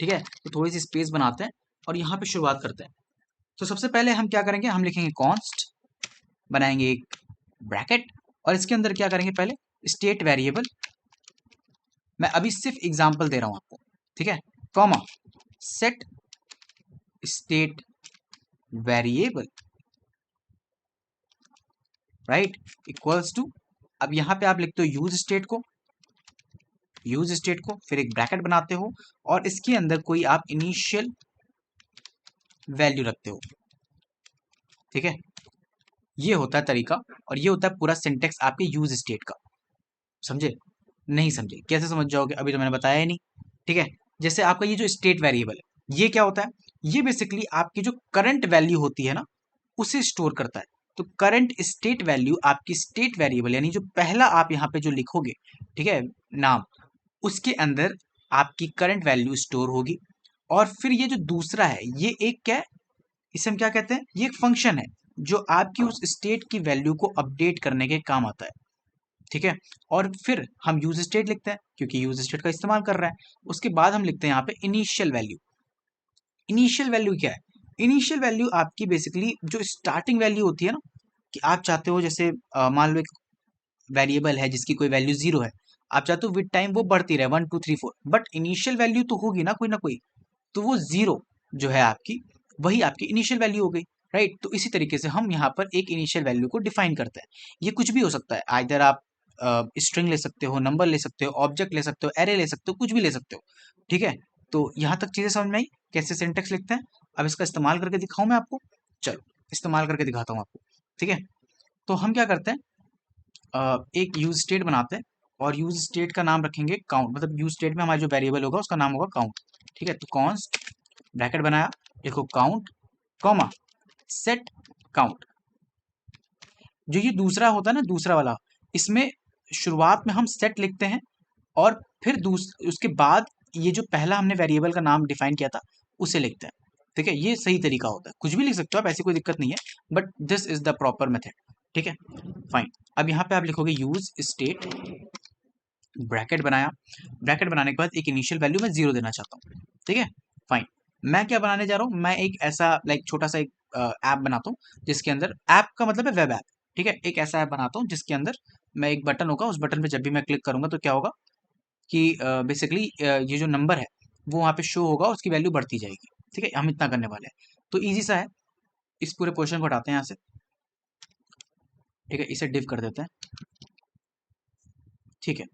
ठीक है, तो थोड़ी सी स्पेस बनाते हैं और यहाँ पे शुरुआत करते हैं। तो सबसे पहले हम क्या करेंगे, हम लिखेंगे कॉन्स्ट, बनाएंगे एक ब्रैकेट, और इसके अंदर क्या करेंगे, पहले स्टेट वेरिएबल, मैं अभी सिर्फ एग्जांपल दे रहा हूं आपको। ठीक है, comma set state variable, right, equals to, अब यहाँ पे आप लिखते हो यूज स्टेट को, यूज स्टेट को, फिर एक ब्रैकेट बनाते हो और इसके अंदर कोई आप इनिशियल वैल्यू रखते हो। ठीक है, ये होता है तरीका, और ये होता है पूरा सिंटेक्स आपके यूज स्टेट का। समझे? नहीं समझे? कैसे समझ जाओगे, अभी तो मैंने बताया ही नहीं। ठीक है, जैसे आपका ये जो स्टेट वेरिएबल है, ये क्या होता है, ये बेसिकली आपकी जो करंट वैल्यू होती है ना उसे स्टोर करता है। तो करंट स्टेट वैल्यू आपकी स्टेट वेरिएबल यानी जो पहला आप यहाँ पे जो लिखोगे, ठीक है, नाम, उसके अंदर आपकी करंट वैल्यू स्टोर होगी। और फिर ये जो दूसरा है ये एक क्या है, इसे हम क्या कहते हैं, ये एक फंक्शन है जो आपकी उस स्टेट की वैल्यू को अपडेट करने के काम आता है, ठीक है। और फिर हम यूज स्टेट लिखते हैं क्योंकि यूज स्टेट का इस्तेमाल कर रहा है। उसके बाद हम लिखते हैं यहाँ पे इनिशियल वैल्यू। इनिशियल वैल्यू क्या है, इनिशियल वैल्यू आपकी बेसिकली जो स्टार्टिंग वैल्यू होती है ना, कि आप चाहते हो जैसे मान लो एक वेरिएबल है जिसकी कोई वैल्यू 0 है, आप चाहते हो विद टाइम वो बढ़ती रहे 1 2 3 4, बट इनिशियल वैल्यू तो होगी ना कोई, तो वो 0 जो है आपकी, वही आपकी इनिशियल वैल्यू हो गई, राइट। तो इसी तरीके से हम यहाँ पर एक इनिशियल वैल्यू को डिफाइन करते हैं। ये कुछ भी हो सकता है, आइदर आप स्ट्रिंग ले सकते हो, नंबर ले सकते हो, ऑब्जेक्ट ले सकते हो, एरे ले सकते हो, कुछ भी ले सकते हो, ठीक है। तो यहाँ तक चीजें समझ में आई कैसे सिंटेक्स लिखते हैं। अब इसका इस्तेमाल करके दिखाऊं मैं आपको, चलो इस्तेमाल करके दिखाता हूँ आपको, ठीक है। तो हम क्या करते हैं, एक यूज स्टेट बनाते हैं और यूज स्टेट का नाम रखेंगे काउंट, मतलब यूज स्टेट में हमारा जो वेरिएबल होगा उसका नाम होगा काउंट, ठीक है। तो कॉन्स्ट ब्रैकेट बनाया, देखो काउंट कॉमा सेट काउंट। जो ये दूसरा होता है ना, दूसरा वाला, इसमें शुरुआत में हम सेट लिखते हैं और फिर उसके बाद ये जो पहला हमने वेरिएबल का नाम डिफाइन किया था उसे लिखते हैं, ठीक है। ये सही तरीका होता है, कुछ भी लिख सकते हो आप, ऐसी कोई दिक्कत नहीं है, but this is the proper method, ठीक है, फाइन। अब यहाँ पे आप लिखोगे यूज स्टेट, ब्रैकेट बनाया, ब्रैकेट बनाने के बाद एक इनिशियल वैल्यू मैं 0 देना चाहता हूँ, ठीक है, फाइन। मैं क्या बनाने जा रहा हूँ, मैं एक ऐसा लाइक छोटा सा एक ऐप बनाता हूँ जिसके अंदर, ऐप का मतलब है वेब ऐप, ठीक है, एक ऐसा ऐप बनाता हूँ जिसके अंदर मैं एक बटन होगा, उस बटन पे जब भी मैं क्लिक करूंगा तो क्या होगा कि बेसिकली ये जो नंबर है वो वहाँ पे शो होगा, उसकी वैल्यू बढ़ती जाएगी, ठीक है। हम इतना करने वाले हैं, तो ईजी सा है। इस पूरे पोर्शन को हटाते हैं यहाँ से, ठीक है, इसे डिव कर देते हैं, ठीक है।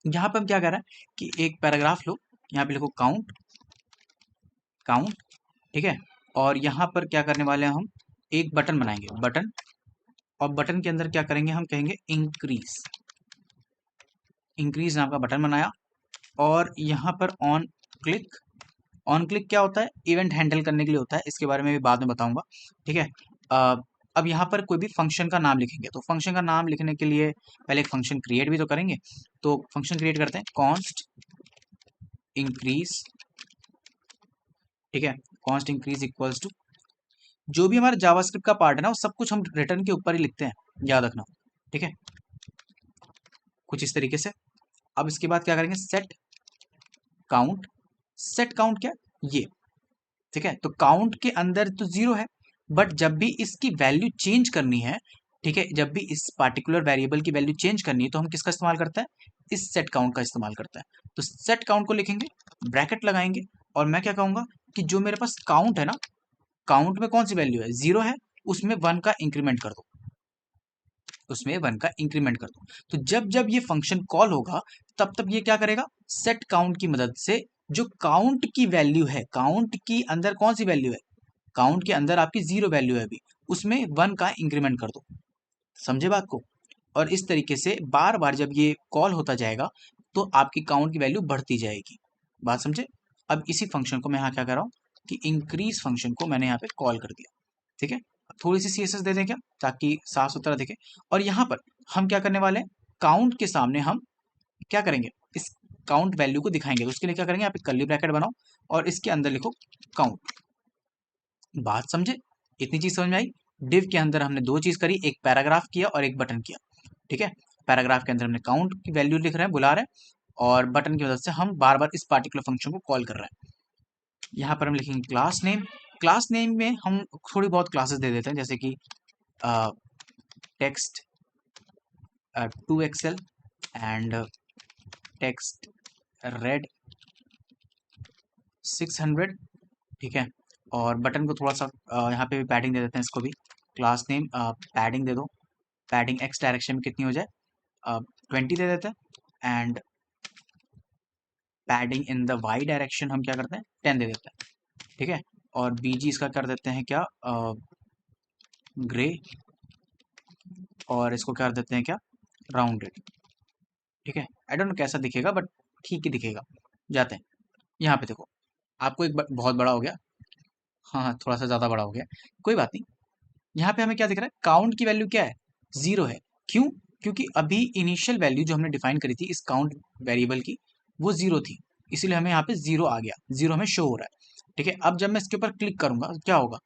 यहाँ पे हम क्या कर रहे हैं कि एक पैराग्राफ लो, यहाँ पे लिखो काउंट काउंट, ठीक है। और यहाँ पर क्या करने वाले हैं हम, एक बटन बनाएंगे, बटन, और बटन के अंदर क्या करेंगे, हम कहेंगे इंक्रीज, इंक्रीज नाम का बटन बनाया। और यहाँ पर ऑन क्लिक, ऑन क्लिक क्या होता है, इवेंट हैंडल करने के लिए होता है, इसके बारे में भी बाद में बताऊंगा, ठीक है। अ, अब यहाँ पर कोई भी फंक्शन का नाम लिखेंगे, तो फंक्शन का नाम लिखने के लिए पहले एक फंक्शन क्रिएट भी तो करेंगे। तो फंक्शन क्रिएट करते हैं, कॉन्स्ट इंक्रीज, ठीक है, कॉन्स्ट इंक्रीज इक्वल्स टू, जो भी हमारा जावास्क्रिप्ट का पार्ट है ना वो सब कुछ हम रिटर्न के ऊपर ही लिखते हैं, याद रखना, ठीक है, कुछ इस तरीके से। अब इसके बाद क्या करेंगे, सेट काउंट, सेट काउंट क्या, ये, ठीक है। तो काउंट के अंदर तो 0 है, बट जब भी इसकी वैल्यू चेंज करनी है, ठीक है, जब भी इस पार्टिकुलर वेरिएबल की वैल्यू चेंज करनी है तो हम किसका इस्तेमाल करते हैं, इस सेट काउंट का इस्तेमाल करते हैं। तो सेट काउंट को लिखेंगे, ब्रैकेट लगाएंगे, और मैं क्या कहूंगा कि जो मेरे पास काउंट है ना, काउंट में कौन सी वैल्यू है, 0 है, उसमें 1 का इंक्रीमेंट कर दो, उसमें 1 का इंक्रीमेंट कर दो। तो जब जब ये फंक्शन कॉल होगा तब तब ये क्या करेगा, सेट काउंट की मदद से जो काउंट की वैल्यू है, काउंट की अंदर कौन सी वैल्यू है, काउंट के अंदर आपकी 0 वैल्यू है अभी, उसमें 1 का इंक्रीमेंट कर दो, समझे बात को। और इस तरीके से बार बार जब ये कॉल होता जाएगा तो आपकी काउंट की वैल्यू बढ़ती जाएगी, बात समझे। अब इसी फंक्शन को मैं यहाँ क्या कर रहा हूँ कि इंक्रीज फंक्शन को मैंने यहाँ पे कॉल कर दिया, ठीक है। थोड़ी सी सीएसएस दे दें क्या, ताकि साफ सुथरा दिखे। और यहाँ पर हम क्या करने वाले हैं, काउंट के सामने हम क्या करेंगे, इस काउंट वैल्यू को दिखाएंगे, तो उसके लिए क्या करेंगे, यहाँ पे कर्ली ब्रैकेट बनाओ और इसके अंदर लिखो काउंट, बात समझे, इतनी चीज समझ में आई। डिव के अंदर हमने दो चीज करी, एक पैराग्राफ किया और एक बटन किया, ठीक है। पैराग्राफ के अंदर हमने काउंट की वैल्यू लिख रहे हैं, बुला रहे हैं, और बटन की मदद से हम बार बार इस पार्टिकुलर फंक्शन को कॉल कर रहे हैं। यहाँ पर हम लिखेंगे क्लास नेम, क्लास नेम में हम थोड़ी बहुत क्लासेस दे देते हैं, जैसे कि text 2 XL and text red 600, ठीक है। और बटन को थोड़ा सा यहाँ पे भी पैडिंग दे देते हैं, इसको भी क्लास नेम पैडिंग दे दो, पैडिंग एक्स डायरेक्शन में कितनी हो जाए, 20 दे देते हैं, and padding in the Y direction हम क्या करते हैं, 10 दे देते हैं, ठीक है। और बीजी इसका कर देते हैं क्या, ग्रे, और इसको कर देते हैं क्या, राउंडेड, ठीक है। आई डोंट नो कैसा दिखेगा बट ठीक ही दिखेगा। जाते हैं यहाँ पे, देखो आपको एक बहुत बड़ा हो गया। हाँ हाँ, थोड़ा सा ज़्यादा बड़ा हो गया, कोई बात नहीं। यहाँ पे हमें क्या दिख रहा है, काउंट की वैल्यू क्या है, 0 है। क्यों? क्योंकि अभी इनिशियल वैल्यू जो हमने डिफाइन करी थी इस काउंट वेरिएबल की, वो 0 थी, इसीलिए हमें यहाँ पे 0 आ गया, 0 हमें शो हो रहा है। ठीक है, अब जब मैं इसके ऊपर क्लिक करूंगा तो क्या होगा,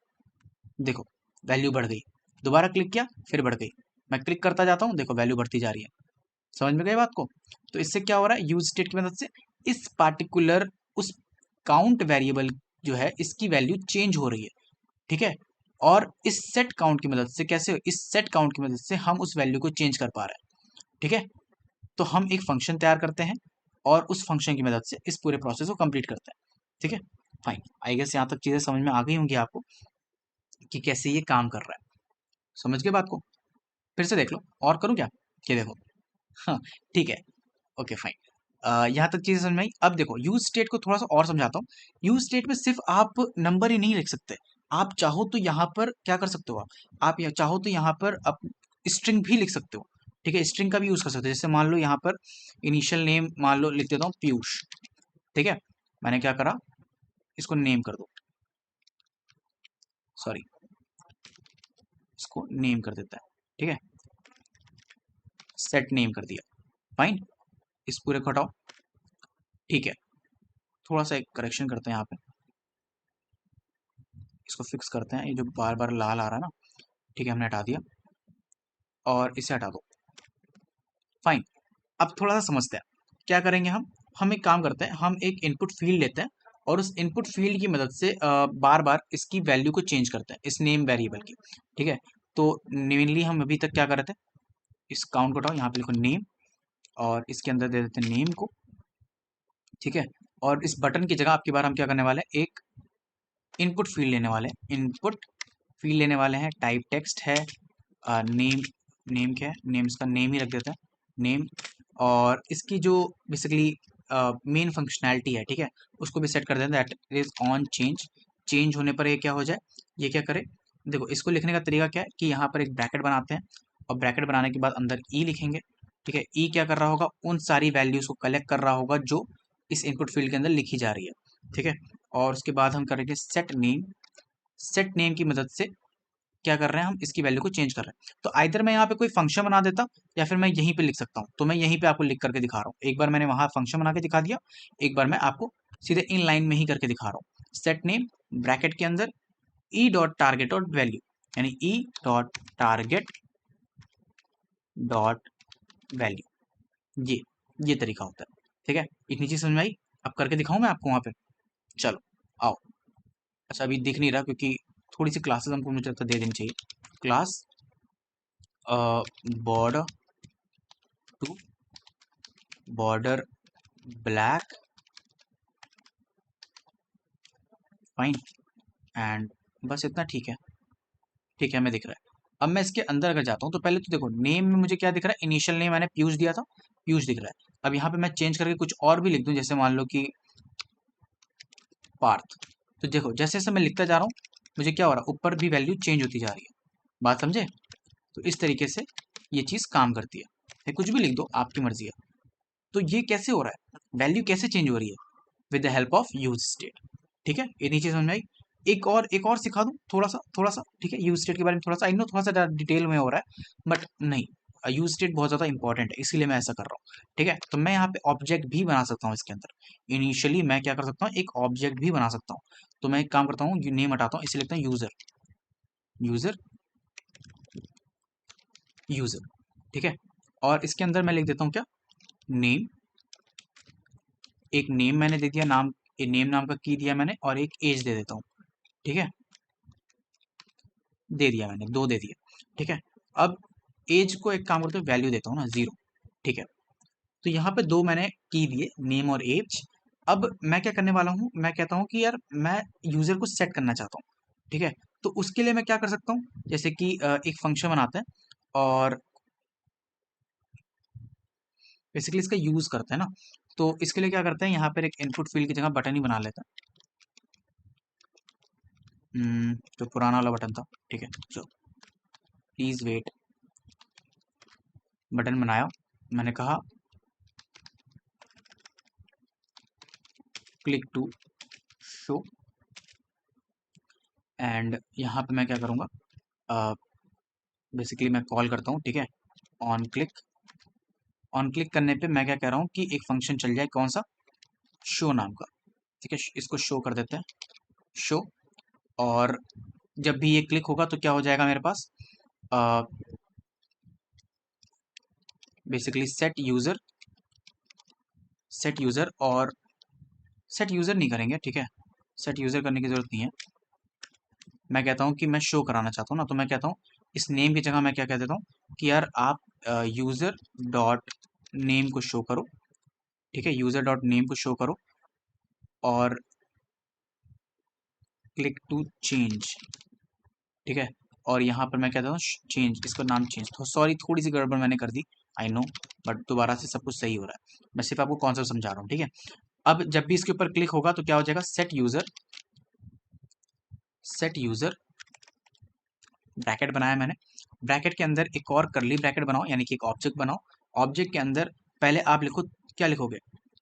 देखो वैल्यू बढ़ गई। दोबारा क्लिक किया, फिर बढ़ गई। मैं क्लिक करता जाता हूँ, देखो वैल्यू बढ़ती जा रही है। समझ में गई बात को? तो इससे क्या हो रहा है, यूज स्टेट की मदद से इस पार्टिकुलर उस काउंट वेरिएबल जो है इसकी वैल्यू चेंज हो रही है। ठीक है, और इस सेट काउंट की मदद से कैसे, इस सेट काउंट की मदद से हम उस वैल्यू को चेंज कर पा रहे हैं। ठीक है, तो हम एक फंक्शन तैयार करते हैं और उस फंक्शन की मदद से इस पूरे प्रोसेस को कंप्लीट करते हैं। ठीक है, फाइन। आई गेस यहाँ तक चीज़ें समझ में आ गई होंगी आपको कि कैसे ये काम कर रहा है। समझ गए बात को? फिर से देख लो, और करूँ क्या? ये देखो। हाँ, ठीक है, ओके फाइन। यहाँ तक चीज़ें समझ में आई। अब देखो यूज स्टेट को थोड़ा सा और समझाता हूँ। यूज स्टेट में सिर्फ आप नंबर ही नहीं लिख सकते, आप चाहो तो यहाँ पर क्या कर सकते हो, आप चाहो तो यहाँ पर आप स्ट्रिंग भी लिख सकते हो। ठीक है, स्ट्रिंग का भी यूज कर सकते हो। जैसे मान लो यहाँ पर इनिशियल नेम मान लो लिख देता हूँ पीयूष। ठीक है, मैंने क्या करा, इसको नेम कर दो, सॉरी इसको नेम कर देता है। ठीक है, सेट नेम कर दिया, फाइन। इस पूरे को हटाओ। ठीक है, थोड़ा सा एक करेक्शन करते हैं यहाँ पे, इसको फिक्स करते हैं, ये जो बार बार लाल आ रहा है ना। ठीक है, हमने हटा दिया और इसे हटा दो, फाइन। अब थोड़ा सा समझते हैं क्या करेंगे हम एक काम करते हैं, हम एक इनपुट फील्ड लेते हैं और उस इनपुट फील्ड की मदद से बार बार इसकी वैल्यू को चेंज करते हैं, इस नेम वेरिएबल की। ठीक है, तो मेनली हम अभी तक क्या कर रहे थे, इस काउंट को हटाओ, यहाँ पे लिखो नेम और इसके अंदर दे देते हैं नेम को। ठीक है, और इस बटन की जगह आपकी बार हम क्या करने वाले हैं, एक इनपुट फील्ड लेने वाले हैं। इनपुट फील्ड लेने वाले हैं, टाइप टेक्स्ट है, नेम, नेम क्या है, नेम इसका नेम ही रख देता है, नेम। और इसकी जो बेसिकली मेन फंक्शनैलिटी है, ठीक है, उसको भी सेट कर देते हैं, that is on change. Change होने पर ये क्या हो जाए, ये क्या करे, देखो इसको लिखने का तरीका क्या है कि यहाँ पर एक ब्रैकेट बनाते हैं और ब्रैकेट बनाने के बाद अंदर ई लिखेंगे। ठीक है, ई क्या कर रहा होगा, उन सारी वैल्यूज को कलेक्ट कर रहा होगा जो इस इनपुट फील्ड के अंदर लिखी जा रही है। ठीक है, और उसके बाद हम करेंगे सेट नेम। सेट नेम की मदद से क्या कर रहे हैं, हम इसकी वैल्यू को चेंज कर रहे हैं। तो आइदर मैं यहाँ पे कोई फंक्शन बना देता या फिर मैं यहीं पे लिख सकता हूँ, तो मैं यहीं पे आपको लिख करके दिखा रहा हूँ। एक बार मैंने वहां फंक्शन बना के दिखा दिया, एक बार मैं आपको सीधे इन लाइन में ही करके दिखा रहा हूँ। सेट नेम ब्रैकेट के अंदर e dot target dot value, यानी e dot target dot value, ये तरीका होता है। ठीक है, इतनी चीज समझ में आई? अब करके दिखाऊं मैं आपको वहां पे, चलो आओ। अच्छा अभी दिख नहीं रहा क्योंकि थोड़ी सी क्लासेस हमको मुझे लगता है दे देनी चाहिए। Class border to border black, fine, and बस इतना। ठीक है, ठीक है, हमें दिख रहा है। अब मैं इसके अंदर अगर जाता हूँ तो पहले तो देखो नेम में मुझे क्या दिख रहा है, इनिशियल नेम मैंने पीयूष दिया था, पीयूष दिख रहा है। अब यहाँ पे मैं चेंज करके कुछ और भी लिख दूं, जैसे मान लो कि पार्थ। तो देखो जैसे जैसे मैं लिखता जा रहा हूँ मुझे क्या हो रहा है, ऊपर भी वैल्यू चेंज होती जा रही है। बात समझे? तो इस तरीके से ये चीज़ काम करती है। या कुछ भी लिख दो, आपकी मर्जी है। तो ये कैसे हो रहा है, वैल्यू कैसे चेंज हो रही है, with the help of use state. ठीक है, ये नीचे समझ में आई। एक और सिखा दूं थोड़ा सा। ठीक है, यूज स्टेट के बारे में थोड़ा सा, आई नो थोड़ा सा डिटेल में हो रहा है, बट नहीं, यूज स्टेट बहुत ज़्यादा इंपॉर्टेंट है, इसीलिए मैं ऐसा कर रहा हूँ। ठीक है, तो मैं यहाँ पे ऑब्जेक्ट भी बना सकता हूँ इसके अंदर। इनिशियली मैं क्या कर सकता हूँ, एक ऑब्जेक्ट भी बना सकता हूँ। तो मैं एक काम करता हूँ, नेम हटाता हूँ, इसे लिखता हूँ यूजर, यूजर, यूजर। ठीक है, और इसके अंदर मैं लिख देता हूँ क्या, नेम। एक नेम मैंने दे दिया, नाम, नेम नाम का की दिया मैंने, और एक एज दे देता हूँ। ठीक है, दे दिया मैंने, दो दे दिया। ठीक है, अब एज को एक काम करते हुए वैल्यू देता हूँ ना, 0। ठीक है, तो यहाँ पे दो मैंने की दिए, नेम और एज। अब मैं क्या करने वाला हूँ, मैं कहता हूँ कि यार मैं यूजर को सेट करना चाहता हूँ। ठीक है, तो उसके लिए मैं क्या कर सकता हूँ, जैसे कि एक फंक्शन बनाते हैं और बेसिकली इसका यूज करते हैं ना। तो इसके लिए क्या करते हैं, यहाँ पर एक इनपुट फील्ड की जगह बटन ही बना लेते हैं, जो पुराना वाला बटन था। ठीक है, जो प्लीज वेट, बटन बनाया, मैंने कहा क्लिक टू शो, एंड यहाँ पे मैं क्या करूँगा, बेसिकली मैं कॉल करता हूँ, ठीक है, ऑन क्लिक। ऑन क्लिक करने पे मैं क्या कह रहा हूँ कि एक फंक्शन चल जाए, कौन सा, शो नाम का, ठीक है, इसको शो कर देते हैं, शो। और जब भी ये क्लिक होगा तो क्या हो जाएगा मेरे पास, बेसिकली सेट यूज़र, और सेट यूज़र नहीं करेंगे, ठीक है, सेट यूज़र करने की ज़रूरत नहीं है। मैं कहता हूँ कि मैं शो कराना चाहता हूँ ना, तो मैं कहता हूँ इस नेम की जगह मैं क्या कह देता हूँ कि यार आप यूज़र डॉट नेम को शो करो, ठीक है, यूज़र डॉट नेम को शो करो, और क्लिक टू चेंज, ठीक है, और यहाँ पर मैं कहता हूँ चेंज, इसका नाम चेंज। तो सॉरी, थोड़ी सी गड़बड़ मैंने कर दी, आई नो, बट दोबारा से सब कुछ सही हो रहा है। मैं सिर्फ आपको कॉन्सेप्ट समझा रहा हूँ, ठीक है। अब जब भी इसके ऊपर क्लिक होगा तो क्या हो जाएगा, सेट यूज़र ब्रैकेट बनाया मैंने, ब्रैकेट के अंदर एक और करली ब्रैकेट बनाओ, यानी कि एक ऑब्जेक्ट बनाओ। ऑब्जेक्ट के अंदर पहले आप लिखो, क्या लिखोगे,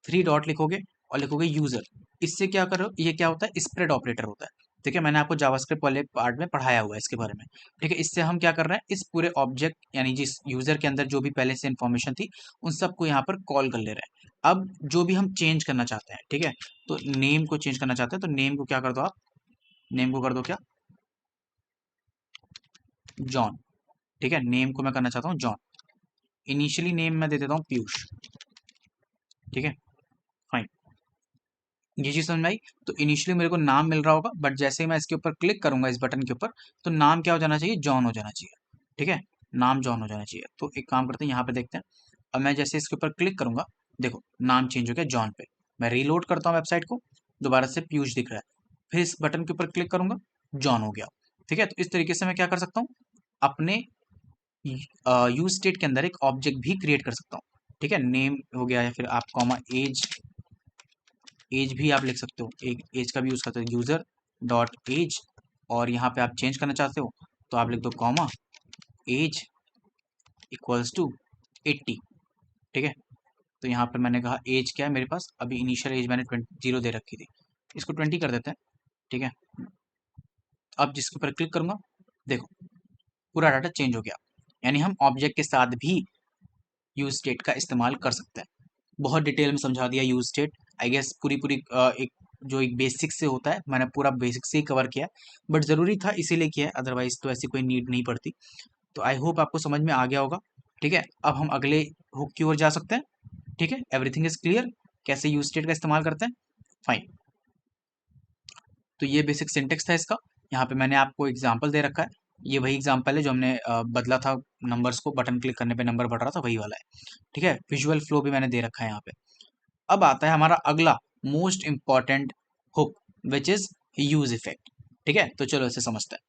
3 डॉट लिखोगे और लिखोगे यूज़र। इससे क्या करो, ये क्या होता है, स्प्रेड ऑपरेटर होता है, ठीक है, मैंने आपको जावास्क्रिप्ट वाले पार्ट में पढ़ाया हुआ है इसके बारे में, ठीक है। इससे हम क्या कर रहे हैं, इस पूरे ऑब्जेक्ट यानी जिस यूज़र के अंदर जो भी पहले से इन्फॉर्मेशन थी उन सबको यहाँ पर कॉल कर ले रहे हैं। अब जो भी हम चेंज करना चाहते हैं, ठीक है, तो नेम को चेंज करना चाहते हैं, तो नेम को क्या कर दो आप, नेम को कर दो क्या, जॉन, ठीक है, नेम को मैं करना चाहता हूँ जॉन। इनिशियली नेम मैं दे देता हूँ पीयूष, ठीक है, फाइन। ये चीज समझ में आई। तो इनिशियली मेरे को नाम मिल रहा होगा, बट जैसे ही मैं इसके ऊपर क्लिक करूंगा, इस बटन के ऊपर, तो नाम क्या हो जाना चाहिए, जॉन हो जाना चाहिए, ठीक है, नाम जॉन हो जाना चाहिए। तो एक काम करते हैं, यहाँ पे देखते हैं। अब मैं जैसे इसके ऊपर क्लिक करूंगा, देखो नाम चेंज हो गया जॉन पे। मैं रीलोड करता हूँ वेबसाइट को, दोबारा से पीयूष दिख रहा है, फिर इस बटन के ऊपर क्लिक करूंगा, जॉन हो गया, ठीक है। तो इस तरीके से मैं क्या कर सकता हूँ, अपने यूज स्टेट के अंदर एक ऑब्जेक्ट भी क्रिएट कर सकता हूँ, ठीक है, नेम हो गया, या फिर आप कॉमा एज, एज भी आप लिख सकते हो, एक एज का भी यूज करते हो, यूजर डॉट एज, और यहाँ पे आप चेंज करना चाहते हो तो आप लिख दो कॉमा एज इक्वल्स टू 80, ठीक है। तो यहाँ पर मैंने कहा एज क्या है मेरे पास, अभी इनिशियल एज मैंने 0 दे रखी थी, इसको 20 कर देते हैं, ठीक है। अब जिसके ऊपर क्लिक करूंगा, देखो पूरा डाटा चेंज हो गया, यानी हम ऑब्जेक्ट के साथ भी यूज स्टेट का इस्तेमाल कर सकते हैं। बहुत डिटेल में समझा दिया यूज स्टेट, आई गेस पूरी पूरी एक जो एक बेसिक से होता है, मैंने पूरा बेसिक से ही कवर किया, बट ज़रूरी था इसीलिए किया है, अदरवाइज तो ऐसी कोई नीड नहीं पड़ती। तो आई होप आपको समझ में आ गया होगा, ठीक है। अब हम अगले हुक की ओर जा सकते हैं, ठीक है, एवरीथिंग इज क्लियर, कैसे यूज स्टेट का इस्तेमाल करते हैं, फाइन। तो ये बेसिक सिंटेक्स था इसका। यहाँ पे मैंने आपको एग्जाम्पल दे रखा है, ये वही एग्जाम्पल है जो हमने बदला था, नंबर्स को बटन क्लिक करने पे नंबर बढ़ रहा था, वही वाला है, ठीक है। विजुअल फ्लो भी मैंने दे रखा है यहाँ पे। अब आता है हमारा अगला most important hook, which is use effect, ठीक है। तो चलो इसे समझते हैं।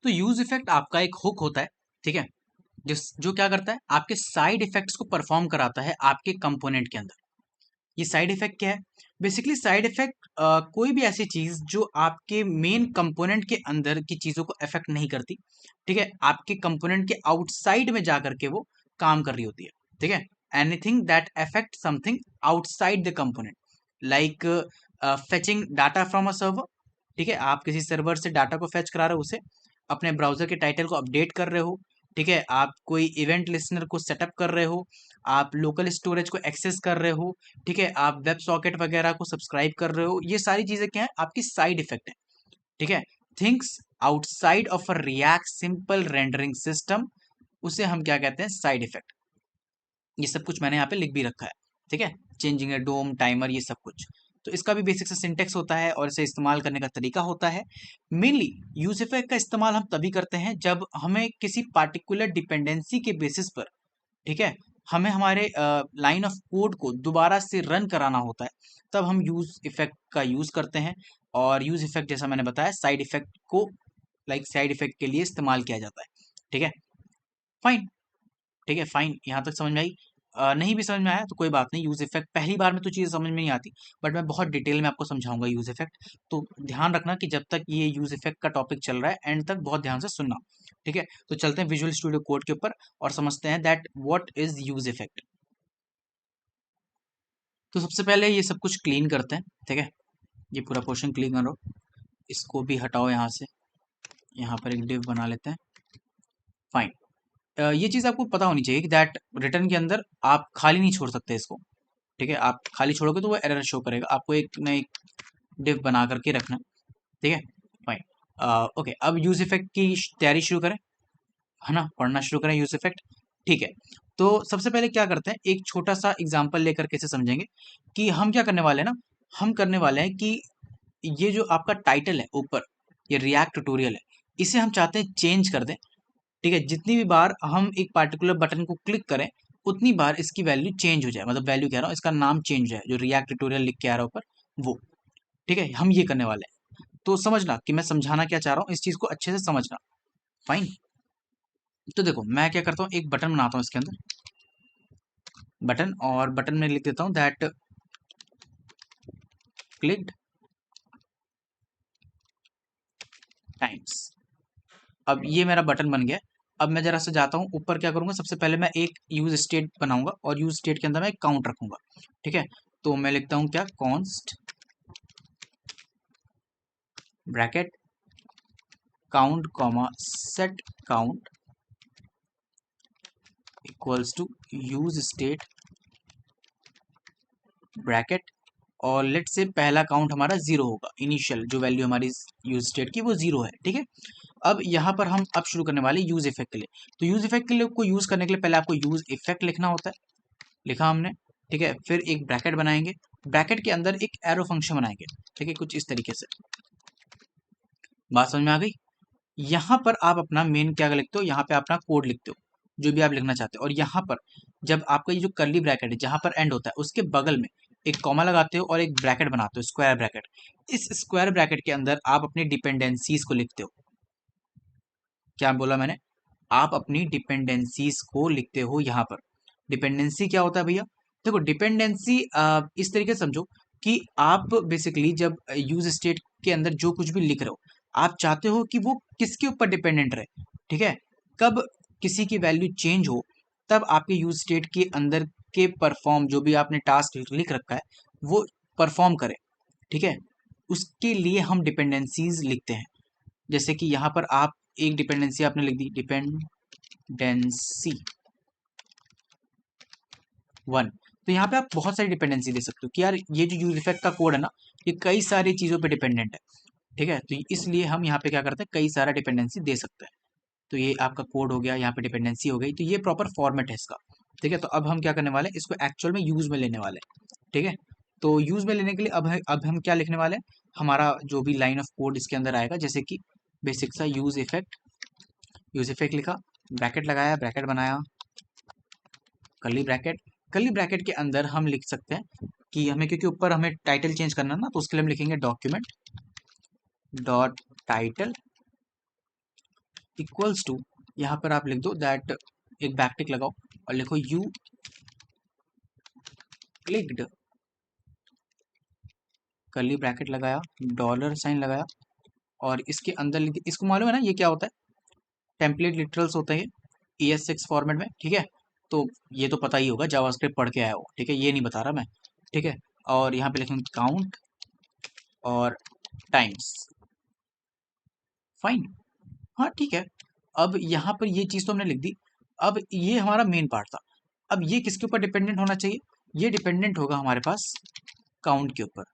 तो यूज इफेक्ट आपका एक हुक होता है, ठीक है, जिस जो क्या करता है, आपके साइड इफेक्ट्स को परफॉर्म कराता है आपके कंपोनेंट के अंदर। ये साइड इफेक्ट क्या है, बेसिकली साइड इफेक्ट कोई भी ऐसी चीज जो आपके मेन कंपोनेंट के अंदर की चीजों को इफेक्ट नहीं करती, ठीक है, आपके कंपोनेंट के आउटसाइड में जाकर के वो काम कर रही होती है, ठीक है। Anything that affect something outside the component, like fetching data from a server, ठीक है, आप किसी सर्वर से डाटा को फेच करा रहे हो, उसे अपने ब्राउजर के टाइटल को अपडेट कर रहे हो, ठीक है, आप कोई इवेंट लिसनर को सेटअप कर रहे हो, आप लोकल स्टोरेज को एक्सेस कर रहे हो, ठीक है, आप वेब सॉकेट वगैरह को सब्सक्राइब कर रहे हो, ये सारी चीजें क्या है, आपकी साइड इफेक्ट है, ठीक है। Things outside of a react simple rendering system, उसे हम क्या कहते हैं, साइड इफेक्ट। ये सब कुछ मैंने यहाँ पे लिख भी रखा है, ठीक है, चेंजिंग ए डोम टाइमर, ये सब कुछ। तो इसका भी बेसिक सा सिंटेक्स होता है और इसे इस्तेमाल करने का तरीका होता है। मेनली यूज इफेक्ट का इस्तेमाल हम तभी करते हैं जब हमें किसी पार्टिकुलर डिपेंडेंसी के बेसिस पर, ठीक है, हमें हमारे लाइन ऑफ कोड को दोबारा से रन कराना होता है, तब हम यूज इफेक्ट का यूज करते हैं। और यूज इफेक्ट जैसा मैंने बताया, साइड इफेक्ट को साइड इफेक्ट के लिए इस्तेमाल किया जाता है, ठीक है, फाइन, ठीक है, फाइन, यहाँ तक समझ में आई। नहीं भी समझ में आया तो कोई बात नहीं, यूज इफेक्ट पहली बार में तो चीज़ समझ में नहीं आती, बट मैं बहुत डिटेल में आपको समझाऊंगा यूज इफेक्ट। तो ध्यान रखना कि जब तक ये यूज इफेक्ट का टॉपिक चल रहा है, एंड तक बहुत ध्यान से सुनना, ठीक है। तो चलते हैं विजुअल स्टूडियो कोड के ऊपर और समझते हैं that what is use effect. तो सबसे पहले ये सब कुछ क्लीन करते हैं, ठीक है। ये पूरा पोर्शन क्लीन करो, इसको भी हटाओ यहाँ से, यहाँ पर एक डिव बना लेते हैं। फाइन। ये चीज़ आपको पता होनी चाहिए कि दैट रिटर्न के अंदर आप खाली नहीं छोड़ सकते इसको, ठीक है। आप खाली छोड़ोगे तो वो एरर शो करेगा, आपको एक न एक डिव बना करके रखना, ठीक है। फाइन। ओके, अब यूज इफेक्ट की तैयारी शुरू करें, है ना, पढ़ना शुरू करें यूज इफेक्ट, ठीक है। तो सबसे पहले क्या करते हैं, एक छोटा सा एग्जाम्पल लेकर कैसे समझेंगे कि हम क्या करने वाले हैं ना, हम करने वाले हैं कि ये जो आपका टाइटल है ऊपर, ये रिएक्ट ट्यूटोरियल है, इसे हम चाहते हैं चेंज कर दें, ठीक है। जितनी भी बार हम एक पार्टिकुलर बटन को क्लिक करें उतनी बार इसकी वैल्यू चेंज हो जाए, मतलब वैल्यू कह रहा हूँ, इसका नाम चेंज हो जाए, जो रिएक्ट ट्यूटोरियल लिख के आ रहा है ऊपर वो, ठीक है। हम ये करने वाले हैं, तो समझना कि मैं समझाना क्या चाह रहा हूँ, इस चीज़ को अच्छे से समझना। फाइन। तो देखो मैं क्या करता हूँ, एक बटन बनाता हूँ इसके अंदर, बटन, और बटन में लिख देता हूँ दैट क्लिक्ड टाइम्स। अब ये मेरा बटन बन गया। अब मैं जरा से जाता हूँ ऊपर, क्या करूँगा, सबसे पहले मैं एक यूज स्टेट बनाऊंगा और यूज स्टेट के अंदर मैं एक काउंट रखूंगा, ठीक है। तो मैं लिखता हूँ क्या, const bracket count comma set count equals to use state bracket, और लेट से पहला काउंट हमारा 0 होगा, इनिशियल जो वैल्यू हमारी यूज स्टेट की वो 0 है, ठीक है। अब यहाँ पर हम अब शुरू करने वाले यूज इफेक्ट के लिए। तो यूज इफेक्ट के लिए को यूज करने के लिए पहले आपको यूज इफेक्ट लिखना होता है, लिखा हमने, ठीक है। फिर एक ब्रैकेट बनाएंगे, ब्रैकेट के अंदर एक एरो फंक्शन बनाएंगे, ठीक है, कुछ इस तरीके से। बात समझ में आ गई। यहाँ पर आप अपना मेन क्या लिखते हो, यहाँ पे अपना कोड लिखते हो, जो भी आप लिखना चाहते हो, और यहाँ पर जब आपका ये जो कर्ली ब्रैकेट है जहाँ पर एंड होता है उसके बगल में एक कॉमा लगाते हो और एक ब्रैकेट बनाते हो, स्क्वायर ब्रैकेट। इस स्क्वायर ब्रैकेट के अंदर आप अपनी डिपेंडेंसीज को लिखते हो। क्या बोला मैंने, आप अपनी डिपेंडेंसीज को लिखते हो यहाँ पर। डिपेंडेंसी क्या होता है भैया, देखो डिपेंडेंसी इस तरीके से समझो कि आप बेसिकली जब यूज स्टेट के अंदर जो कुछ भी लिख रहे हो, आप चाहते हो कि वो किसके ऊपर डिपेंडेंट रहे, ठीक है। कब किसी की वैल्यू चेंज हो तब आपके यूज स्टेट के अंदर के परफॉर्म, जो भी आपने टास्क लिख रखा है वो परफॉर्म करे, ठीक है। उसके लिए हम डिपेंडेंसीज लिखते हैं। जैसे कि यहाँ पर आप एक डिपेंडेंसी आपने लिख दी, डिपेंडेंसी 1, तो यहाँ पे आप बहुत सारी डिपेंडेंसी दे सकते हो कि यार ये जो यूज इफेक्ट का कोड है ना, ये कई सारी चीज़ों पे डिपेंडेंट है, ठीक है। तो इसलिए हम यहाँ पे क्या करते हैं, कई सारा डिपेंडेंसी दे सकते हैं। तो ये आपका कोड हो गया, यहाँ पे डिपेंडेंसी हो गई, तो ये प्रॉपर फॉर्मेट है इसका, ठीक है। तो अब हम क्या करने वाले हैं, इसको एक्चुअल में यूज में लेने वाले हैं, ठीक है। तो यूज में लेने के लिए अब हम क्या लिखने वाले हैं, हमारा जो भी लाइन ऑफ कोड इसके अंदर आएगा, जैसे कि बेसिक सा यूज इफेक्ट लिखा, ब्रैकेट लगाया, ब्रैकेट बनाया, कर्ली ब्रैकेट, कर्ली ब्रैकेट के अंदर हम लिख सकते हैं कि हमें, क्योंकि ऊपर हमें टाइटल चेंज करना है ना, तो उसके लिए हम लिखेंगे document dot title equals to, यहाँ पर आप लिख दो दैट, एक बैकटिक लगाओ और लिखो यू क्लिक्ड, कर्ली ब्रैकेट लगाया, डॉलर साइन लगाया, और इसके अंदर इसको मालूम है ना ये क्या होता है, टेम्पलेट लिटरल्स होते हैं ES6 फॉर्मेट में, ठीक है। तो ये तो पता ही होगा, जावास्क्रिप्ट पढ़ के आया हो, ठीक है, ये नहीं बता रहा मैं, ठीक है। और यहाँ पे लिखेंगे काउंट और टाइम्स। फाइन, हाँ ठीक है। अब यहाँ पर ये चीज़ तो हमने लिख दी। अब ये हमारा मेन पार्ट था। अब ये किसके ऊपर डिपेंडेंट होना चाहिए, ये डिपेंडेंट होगा हमारे पास काउंट के ऊपर,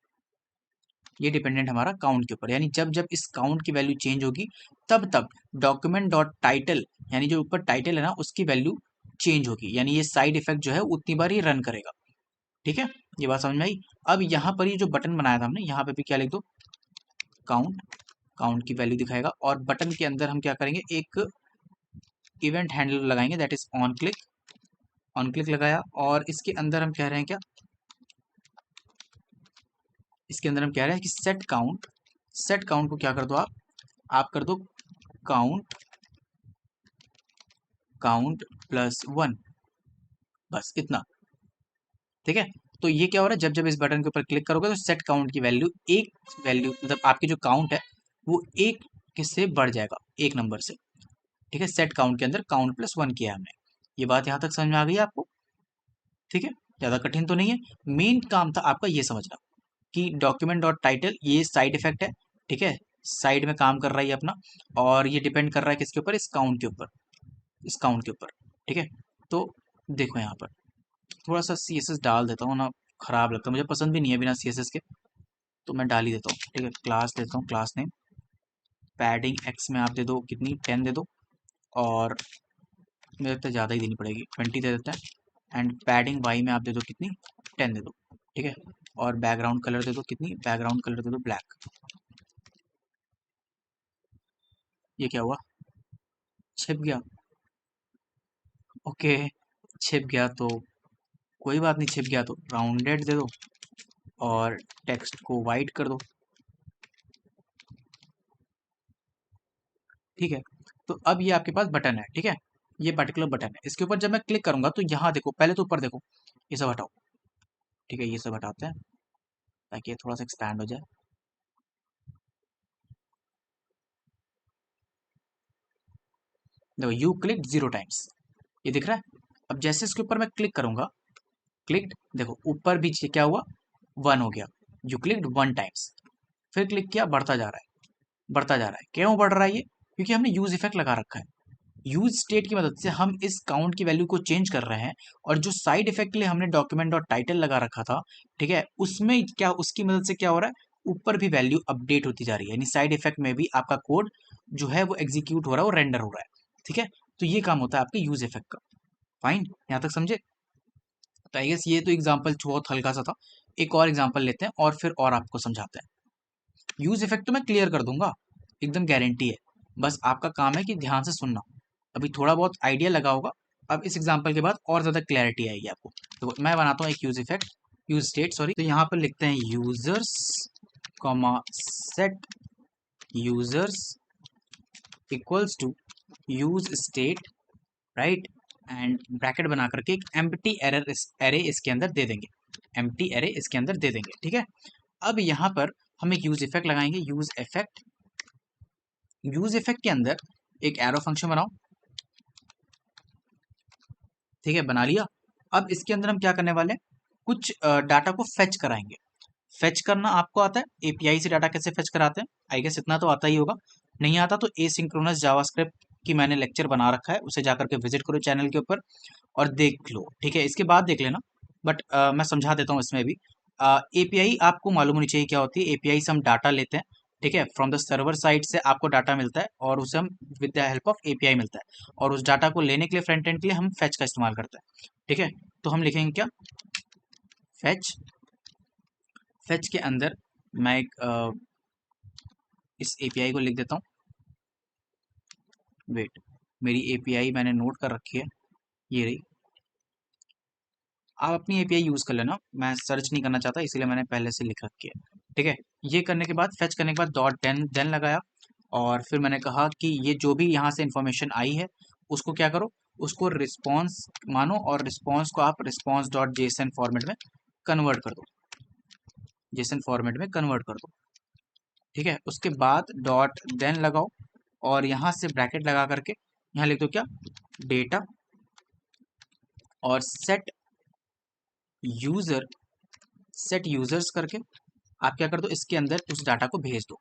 ये डिपेंडेंट हमारा काउंट के ऊपर, यानी जब जब इस काउंट की वैल्यू चेंज होगी तब तब डॉक्यूमेंट डॉट टाइटल, यानी जो ऊपर टाइटल है ना उसकी वैल्यू चेंज होगी, यानी ये साइड इफेक्ट जो है उतनी बार ये रन करेगा, ठीक है। ये बात समझ में आई। अब यहाँ पर ये जो बटन बनाया था हमने, यहाँ पे भी क्या लिख दो, काउंट, काउंट की वैल्यू दिखाएगा, और बटन के अंदर हम क्या करेंगे, एक इवेंट हैंडलर लगाएंगे that is on click, on click लगाया, और इसके अंदर हम कह रहे हैं क्या, इसके अंदर हम कह रहे हैं कि सेट काउंट, सेट काउंट को क्या कर दो आप कर दो काउंट, काउंट +1, बस इतना, ठीक है। तो ये क्या हो रहा है, जब जब इस बटन के ऊपर क्लिक करोगे तो सेट काउंट की वैल्यू, एक वैल्यू मतलब आपकी जो काउंट है वो एक किससे बढ़ जाएगा, एक नंबर से, ठीक है। सेट काउंट के अंदर काउंट +1 किया है हमने। ये बात यहाँ तक समझ में आ गई है आपको, ठीक है। ज़्यादा कठिन तो नहीं है। मेन काम था आपका ये समझना कि डॉक्यूमेंट डॉट टाइटल ये साइड इफेक्ट है, ठीक है, साइड में काम कर रहा है ये अपना, और ये डिपेंड कर रहा है किसके ऊपर, इस काउंट के ऊपर, इस काउंट के ऊपर, ठीक है। तो देखो यहाँ पर थोड़ा सा CSS डाल देता हूँ ना, खराब लगता है मुझे, पसंद भी नहीं है बिना CSS के, तो मैं डाल ही देता हूँ, ठीक है। क्लास देता हूँ, क्लास नेम, पैडिंग एक्स में आप दे दो कितनी, 10 दे दो, और मुझे लगता है ज़्यादा ही देनी पड़ेगी, 20 दे देता है। एंड पैडिंग वाई में आप दे दो कितनी, 10 दे दो, ठीक है। और बैकग्राउंड कलर दे दो कितनी, बैकग्राउंड कलर दे दो ब्लैक। ये क्या हुआ, छिप गया, ओके, छिप गया तो कोई बात नहीं, छिप गया तो राउंडेड दे दो और टेक्स्ट को वाइट कर दो, ठीक है। तो अब ये आपके पास बटन है, ठीक है, ये पर्टिकुलर बटन है, इसके ऊपर जब मैं क्लिक करूंगा तो यहाँ देखो, पहले तो ऊपर देखो, ये सब हटाओ, ठीक है, ये सब हटाते हैं ताकि ये थोड़ा सा एक्सपैंड हो जाए। देखो यू क्लिक 0 टाइम्स, ये दिख रहा है। अब जैसे इसके ऊपर मैं क्लिक करूंगा, क्लिक, देखो ऊपर भी क्या हुआ, 1 हो गया, यू क्लिक 1 टाइम्स, फिर क्लिक किया, बढ़ता जा रहा है, बढ़ता जा रहा है। क्यों बढ़ रहा है ये, क्योंकि हमने यूज इफेक्ट लगा रखा है। यूज स्टेट की मदद से हम इस काउंट की वैल्यू को चेंज कर रहे हैं, और जो साइड इफेक्ट के लिए हमने डॉक्यूमेंट डॉट टाइटल लगा रखा था, ठीक है, उसमें क्या, उसकी मदद से क्या हो रहा है, ऊपर भी वैल्यू अपडेट होती जा रही है, यानी साइड इफेक्ट में भी आपका कोड जो है वो एग्जीक्यूट हो रहा है, वो रेंडर हो रहा है, ठीक है। तो ये काम होता है आपके यूज इफेक्ट का। फाइन, यहाँ तक समझे। तो आई गेस ये तो एग्जाम्पल बहुत हल्का सा था, एक और एग्जाम्पल लेते हैं और फिर और आपको समझाते हैं। यूज इफेक्ट तो मैं क्लियर कर दूंगा, एकदम गारंटी है, बस आपका काम है कि ध्यान से सुनना। अभी थोड़ा बहुत आइडिया लगा होगा, अब इस एग्जांपल के बाद और ज़्यादा क्लैरिटी आएगी आपको। तो मैं बनाता हूँ एक use effect, use state sorry, तो यहाँ पर लिखते हैं users comma set users equals to use state, right, and bracket बना करके एक एम्प्टी एरे इसके अंदर दे देंगे, एम्प्टी एरे इसके अंदर दे देंगे, ठीक है। अब यहाँ पर हम एक यूज इफेक्ट लगाएंगे, यूज इफेक्ट, यूज इफेक्ट के अंदर एक एरो फंक्शन बनाओ, ठीक है, बना लिया। अब इसके अंदर हम क्या करने वाले हैं, कुछ डाटा को फेच कराएंगे। फेच करना आपको आता है, एपीआई से डाटा कैसे फेच कराते हैं, आई गेस इतना तो आता ही होगा। नहीं आता तो एसिंक्रोनस जावास्क्रिप्ट की मैंने लेक्चर बना रखा है, उसे जाकर के विजिट करो चैनल के ऊपर और देख लो, ठीक है, इसके बाद देख लेना। बट मैं समझा देता हूँ इसमें भी। एपीआई आपको मालूम होनी चाहिए क्या होती है। एपीआई से हम डाटा लेते हैं, ठीक है, फ्रॉम द सर्वर साइड से आपको डाटा मिलता है, और उसे हम with the help of API मिलता है, और उस डाटा को लेने के लिए फ्रंट एंड के लिए हम फेच का इस्तेमाल करते हैं, ठीक है। तो हम लिखेंगे क्या, फेच, फेच के अंदर मैं एक इस एपीआई को लिख देता हूँ, वेट, मेरी एपीआई मैंने नोट कर रखी है, ये रही। आप अपनी एपीआई यूज़ कर लेना, मैं सर्च नहीं करना चाहता, इसीलिए मैंने पहले से लिख रखी है, ठीक है। ये करने के बाद, फेच करने के बाद डॉट देन लगाया, और फिर मैंने कहा कि ये जो भी यहाँ से इंफॉर्मेशन आई है उसको क्या करो, उसको रिस्पॉन्स मानो, और रिस्पॉन्स को आप रिस्पॉन्स डॉट जेसन फॉर्मेट में कन्वर्ट कर दो, जेसन फॉर्मेट में कन्वर्ट कर दो, ठीक है। उसके बाद डॉट देन लगाओ, और यहाँ से ब्रैकेट लगा करके यहाँ लिख दो क्या, डेटा, और सेट यूजर, सेट यूजर्स करके आप क्या कर दो, इसके अंदर उस डाटा को भेज दो।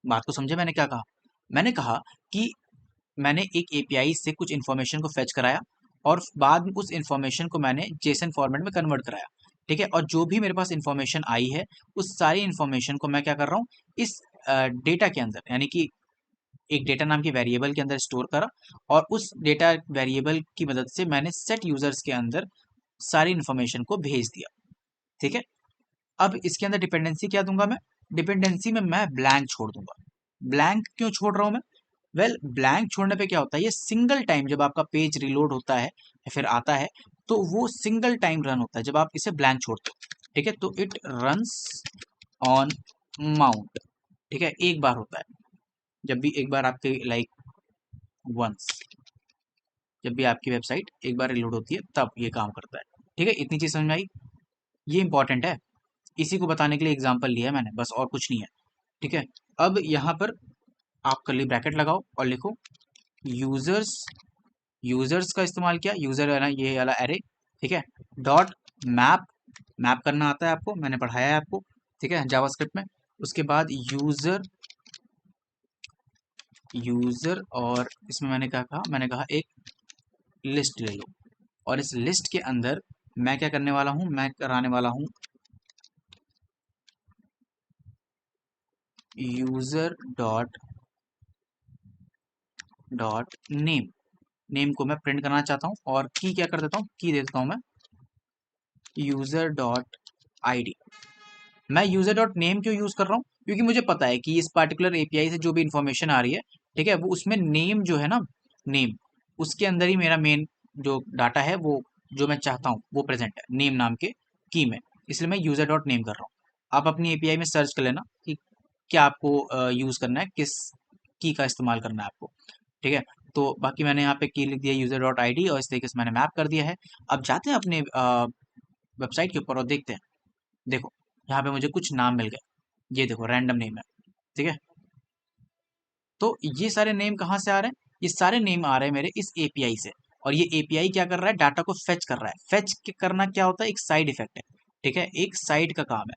बात को समझे मैंने क्या कहा, मैंने कहा कि मैंने एक एपीआई से कुछ इन्फॉर्मेशन को फेच कराया, और बाद में उस इन्फॉर्मेशन को मैंने जेसन फॉर्मेट में कन्वर्ट कराया, ठीक है। और जो भी मेरे पास इन्फॉर्मेशन आई है, उस सारी इन्फॉर्मेशन को मैं क्या कर रहा हूँ, इस डेटा के अंदर, यानी कि एक डेटा नाम की वेरिएबल के अंदर स्टोर करा, और उस डेटा वेरिएबल की मदद से मैंने सेट यूजर्स के अंदर सारी इन्फॉर्मेशन को भेज दिया, ठीक है। अब इसके अंदर डिपेंडेंसी क्या दूंगा मैं, डिपेंडेंसी में मैं ब्लैंक छोड़ दूंगा। ब्लैंक क्यों छोड़ रहा हूं मैं, वेल ब्लैंक छोड़ने पे क्या होता है, ये सिंगल टाइम जब आपका पेज रिलोड होता है या फिर आता है, तो वो सिंगल टाइम रन होता है जब आप इसे ब्लैंक छोड़ते हो, ठीक है। तो इट रन्स ऑन माउंट, ठीक है, एक बार होता है, जब भी एक बार आपके लाइक वंस, जब भी आपकी वेबसाइट एक बार रिलोड होती है तब ये काम करता है, ठीक है। इतनी चीज समझ में आई, ये इंपॉर्टेंट है, इसी को बताने के लिए एग्जाम्पल लिया है मैंने, बस और कुछ नहीं है, ठीक है। अब यहाँ पर आप कर्ली ब्रैकेट लगाओ और लिखो यूजर्स, यूजर्स का इस्तेमाल किया, यूजर है ना ये वाला एरे, ठीक है। डॉट मैप, मैप करना आता है आपको, मैंने पढ़ाया है आपको, ठीक है, जावास्क्रिप्ट में। उसके बाद यूजर, यूजर और इसमें मैंने क्या कहा, मैंने कहा एक लिस्ट ले लो, और इस लिस्ट के अंदर मैं क्या करने वाला हूं, मैं कराने वाला हूं user dot dot name, name को मैं प्रिंट करना चाहता हूं, और की क्या कर देता हूं, की दे देता हूं मैं यूजर डॉट आईडी। मैं यूजर डॉट नेम क्यों यूज कर रहा हूँ, क्योंकि मुझे पता है कि इस पार्टिकुलर एपीआई से जो भी इंफॉर्मेशन आ रही है, ठीक है, वो उसमें नेम जो है ना, नेम, उसके अंदर ही मेरा मेन जो डाटा है, वो जो मैं चाहता हूँ वो प्रेजेंट है नेम नाम के की में, इसलिए मैं यूजर डॉट नेम कर रहा हूँ। आप अपनी एपीआई में सर्च कर लेना कि क्या आपको यूज करना है, किस की का इस्तेमाल करना है आपको, ठीक है। तो बाकी मैंने यहाँ पे की लिख दिया यूजर डॉट आई डी, और इस तरीके से मैंने मैप कर दिया है। अब जाते हैं अपने वेबसाइट के ऊपर और देखते हैं। देखो यहाँ पे मुझे कुछ नाम मिल गए, ये देखो रैंडम नेम है, ठीक है। तो ये सारे नेम कहाँ से आ रहे हैं, ये सारे नेम आ रहे हैं मेरे इस एपीआई से, और ये एपीआई क्या कर रहा है, डाटा को फेच कर रहा है। फेच करना क्या होता है, एक साइड इफेक्ट है, ठीक है, एक साइड का काम है,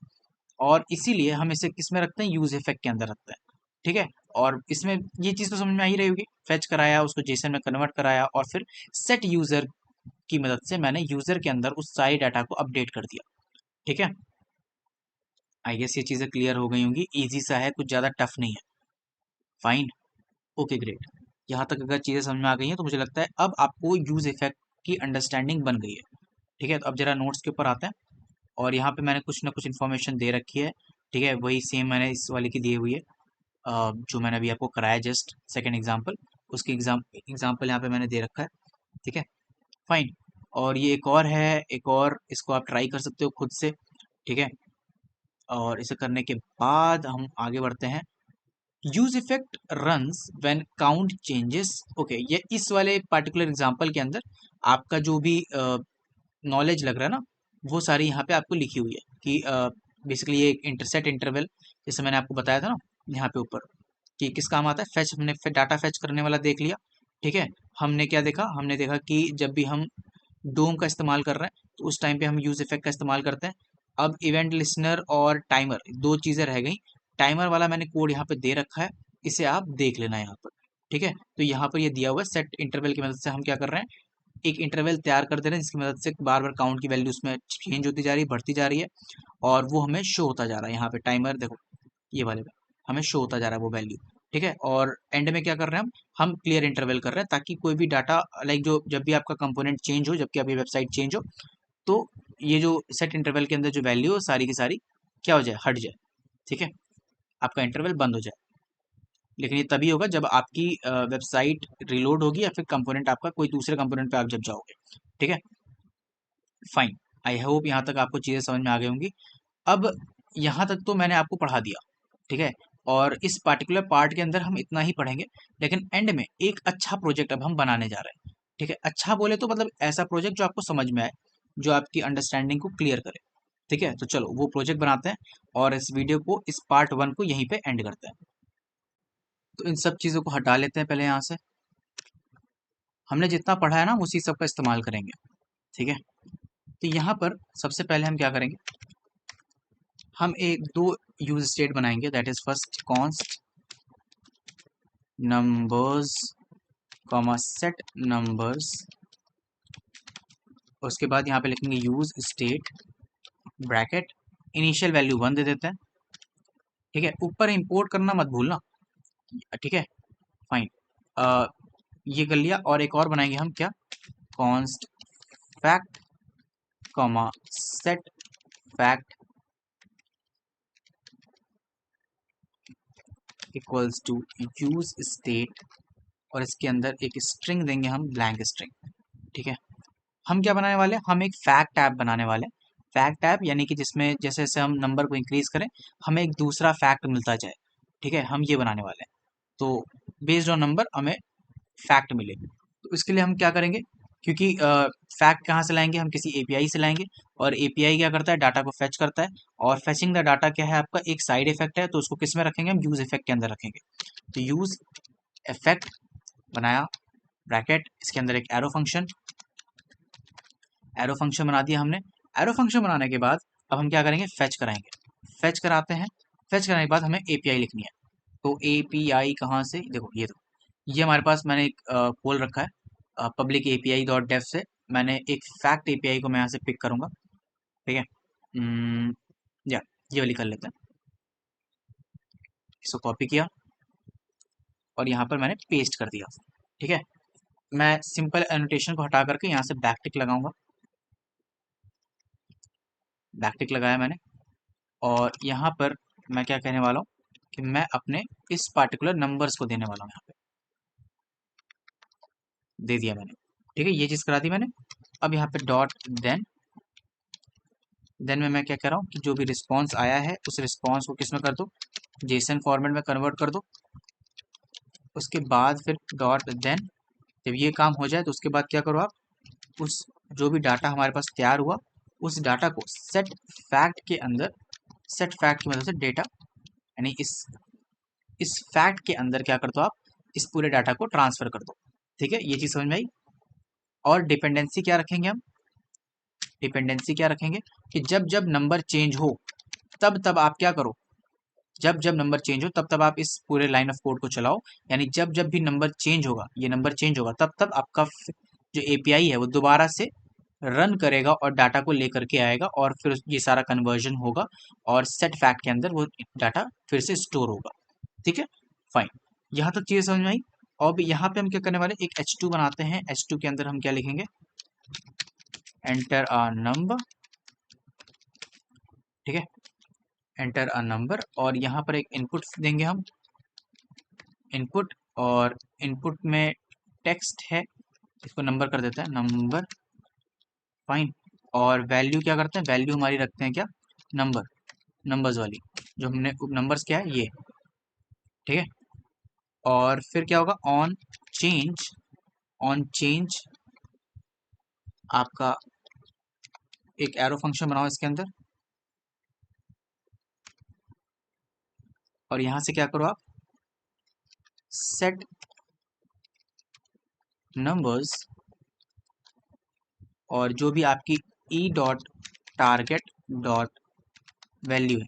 और इसीलिए हम इसे किस में रखते हैं, यूज इफेक्ट के अंदर रखते हैं, ठीक है। और इसमें ये चीज़ तो समझ में आ ही रही होगी, फेच कराया, उसको जेसन में कन्वर्ट कराया, और फिर सेट यूजर की मदद से मैंने यूजर के अंदर उस सारे डाटा को अपडेट कर दिया, ठीक है। आई गेस ये चीज़ें क्लियर हो गई होंगी, ईजी सा है, कुछ ज़्यादा टफ नहीं है। Fine, okay great. यहाँ तक अगर चीज़ें समझ में आ गई हैं तो मुझे लगता है अब आपको यूज इफेक्ट की अंडरस्टैंडिंग बन गई है, ठीक है। तो अब जरा नोट्स के ऊपर आते हैं, और यहाँ पे मैंने कुछ ना कुछ इन्फॉर्मेशन दे रखी है, ठीक है, वही सेम मैंने इस वाले की दी हुई है, जो मैंने अभी आपको कराया जस्ट सेकेंड एग्जाम्पल, उसकी एग्जाम्पल यहाँ पे मैंने दे रखा है, ठीक है। फाइन, और ये एक और है, एक और, इसको आप ट्राई कर सकते हो खुद से, ठीक है। और इसे करने के बाद हम आगे बढ़ते हैं। Use effect runs when count changes, okay, ये इस वाले पार्टिकुलर एग्जांपल के अंदर आपका जो भी नॉलेज लग रहा है ना, वो सारी यहाँ पे आपको लिखी हुई है कि बेसिकली ये एक इंटरसेट इंटरवल, जैसे मैंने आपको बताया था ना यहाँ पे ऊपर, कि किस काम आता है, फेच, हमने डाटा फेच करने वाला देख लिया, ठीक है। हमने क्या देखा, हमने देखा कि जब भी हम डोम का इस्तेमाल कर रहे हैं तो उस टाइम पे हम यूज इफेक्ट का इस्तेमाल करते हैं। अब इवेंट लिसनर और टाइमर, दो चीज़ें रह गई। टाइमर वाला मैंने कोड यहाँ पे दे रखा है, इसे आप देख लेना यहाँ पर, ठीक है। तो यहाँ पर ये दिया हुआ है, सेट इंटरवल की मदद से हम क्या कर रहे हैं, एक इंटरवल तैयार कर दे रहे हैं, जिसकी मदद से बार बार काउंट की वैल्यू उसमें चेंज होती जा रही है, बढ़ती जा रही है, और वो हमें शो होता जा रहा है यहाँ पे, टाइमर देखो ये वाले में हमें शो होता जा रहा है वो वैल्यू, ठीक है। और एंड में क्या कर रहे हैं, हम क्लियर इंटरवल कर रहे हैं, ताकि कोई भी डाटा, लाइक जो जब भी आपका कंपोनेंट चेंज हो, जबकि आपकी वेबसाइट चेंज हो, तो ये जो सेट इंटरवल के अंदर जो वैल्यू हो सारी की सारी क्या हो जाए, हट जाए, ठीक है, आपका इंटरवल बंद हो जाए। लेकिन ये तभी होगा जब आपकी वेबसाइट रिलोड होगी, या फिर कंपोनेंट आपका कोई दूसरे कंपोनेंट पे आप जब जाओगे, ठीक है। फाइन, आई होप यहाँ तक आपको चीज़ें समझ में आ गई होंगी। अब यहाँ तक तो मैंने आपको पढ़ा दिया, ठीक है, और इस पार्टिकुलर पार्ट के अंदर हम इतना ही पढ़ेंगे, लेकिन एंड में एक अच्छा प्रोजेक्ट अब हम बनाने जा रहे हैं, ठीक है। अच्छा बोले तो मतलब ऐसा प्रोजेक्ट जो आपको समझ में आए, जो आपकी अंडरस्टैंडिंग को क्लियर करे, ठीक है। तो चलो वो प्रोजेक्ट बनाते हैं, और इस वीडियो को, इस पार्ट 1 को यहीं पे एंड करते हैं। तो इन सब चीज़ों को हटा लेते हैं पहले यहाँ से, हमने जितना पढ़ा है ना उसी सब का इस्तेमाल करेंगे, ठीक है। तो यहाँ पर सबसे पहले हम क्या करेंगे, हम एक दो यूज स्टेट बनाएंगे, that is first const numbers comma set numbers, उसके बाद यहाँ पे लिखेंगे use state bracket, initial value 1 दे देते हैं, ठीक है। ऊपर इंपोर्ट करना मत भूलना, ठीक है। फाइन, ये कर लिया, और एक और बनाएंगे हम क्या, const fact comma set fact equals to use state, और इसके अंदर एक स्ट्रिंग देंगे हम, ब्लैंक स्ट्रिंग, ठीक है। हम क्या बनाने वाले हैं, हम एक फैक्ट टैब बनाने वाले हैं। फैक्ट टैब यानी कि जिसमें जैसे जैसे हम नंबर को इंक्रीज करें, हमें एक दूसरा फैक्ट मिलता जाए, ठीक है, हम ये बनाने वाले हैं। तो बेस्ड ऑन नंबर हमें फैक्ट मिले, तो इसके लिए हम क्या करेंगे, क्योंकि फैक्ट कहाँ से लाएंगे, हम किसी एपीआई से लाएंगे, और एपीआई क्या करता है, डाटा को फेच करता है, और फेचिंग द डाटा क्या है आपका, एक साइड इफेक्ट है, तो उसको किस में रखेंगे, हम यूज इफेक्ट के अंदर रखेंगे। तो यूज इफेक्ट बनाया ब्रैकेट, इसके अंदर एक एरो फंक्शन, एरो फंक्शन बना दिया हमने। एरो फंक्शन बनाने के बाद अब हम क्या करेंगे, फेच कराएंगे। फेच कराते हैं। फेच कराने के बाद हमें एपीआई लिखनी है। तो एपीआई कहाँ से, देखो ये हमारे पास मैंने एक खोल रखा है पब्लिक एपीआई डॉट डेफ से। मैंने एक फैक्ट एपीआई को मैं यहाँ से पिक करूँगा। ठीक है, या ये वाली कर लेते हैं। इसको कॉपी किया और यहाँ पर मैंने पेस्ट कर दिया। ठीक है, मैं सिंपल एनोटेशन को हटा करके यहाँ से बैकटिक लगाऊंगा। बैकटिक लगाया मैंने, और यहाँ पर मैं क्या कहने वाला हूँ कि मैं अपने इस पार्टिकुलर नंबर्स को देने वाला हूँ। यहाँ पे दे दिया मैंने। ठीक है, ये चीज़ करा दी मैंने। अब यहाँ पे डॉट देन में मैं क्या कह रहा हूँ कि जो भी रिस्पॉन्स आया है उस रिस्पॉन्स को किस में कर दो, जेसन फॉर्मेट में कन्वर्ट कर दो। उसके बाद फिर डॉट देन, जब ये काम हो जाए तो उसके बाद क्या करो आप, उस जो भी डाटा हमारे पास तैयार हुआ उस डाटा को सेट फैक्ट के अंदर, सेट फैक्ट की मदद से डेटा, यानी इस फैक्ट के अंदर क्या कर दो आप, इस पूरे डाटा को ट्रांसफर कर दो। ठीक है, ये चीज़ समझ में आई। और डिपेंडेंसी क्या रखेंगे हम, डिपेंडेंसी क्या रखेंगे कि जब जब नंबर चेंज हो तब तब आप क्या करो, जब जब नंबर चेंज हो तब तब आप इस पूरे लाइन ऑफ कोड को चलाओ। यानी जब जब भी नंबर चेंज होगा, ये नंबर चेंज होगा, तब तब आपका जो एपीआई है वो दोबारा से रन करेगा और डाटा को लेकर के आएगा, और फिर ये सारा कन्वर्जन होगा और सेट फैक्ट के अंदर वो डाटा फिर से स्टोर होगा। ठीक है, फाइन, यहाँ तक चीज़ें समझ में आई। अब यहाँ पे हम क्या करने वाले, एक H2 बनाते हैं। H2 के अंदर हम क्या लिखेंगे, एंटर अ नंबर। ठीक है, एंटर अ नंबर, और यहाँ पर एक इनपुट देंगे हम, इनपुट, और इनपुट में टेक्स्ट है, इसको नंबर कर देते हैं, नंबर, फाइन। और वैल्यू क्या करते हैं, वैल्यू हमारी रखते हैं क्या, नंबर, नंबर्स वाली, जो हमने नंबर्स क्या है ये। ठीक है, और फिर क्या होगा, ऑन चेंज, ऑन चेंज आपका एक एरो फंक्शन बनाओ इसके अंदर, और यहाँ से क्या करो आप, सेट नंबर्स, और जो भी आपकी ई डॉट टारगेट डॉट वैल्यू है,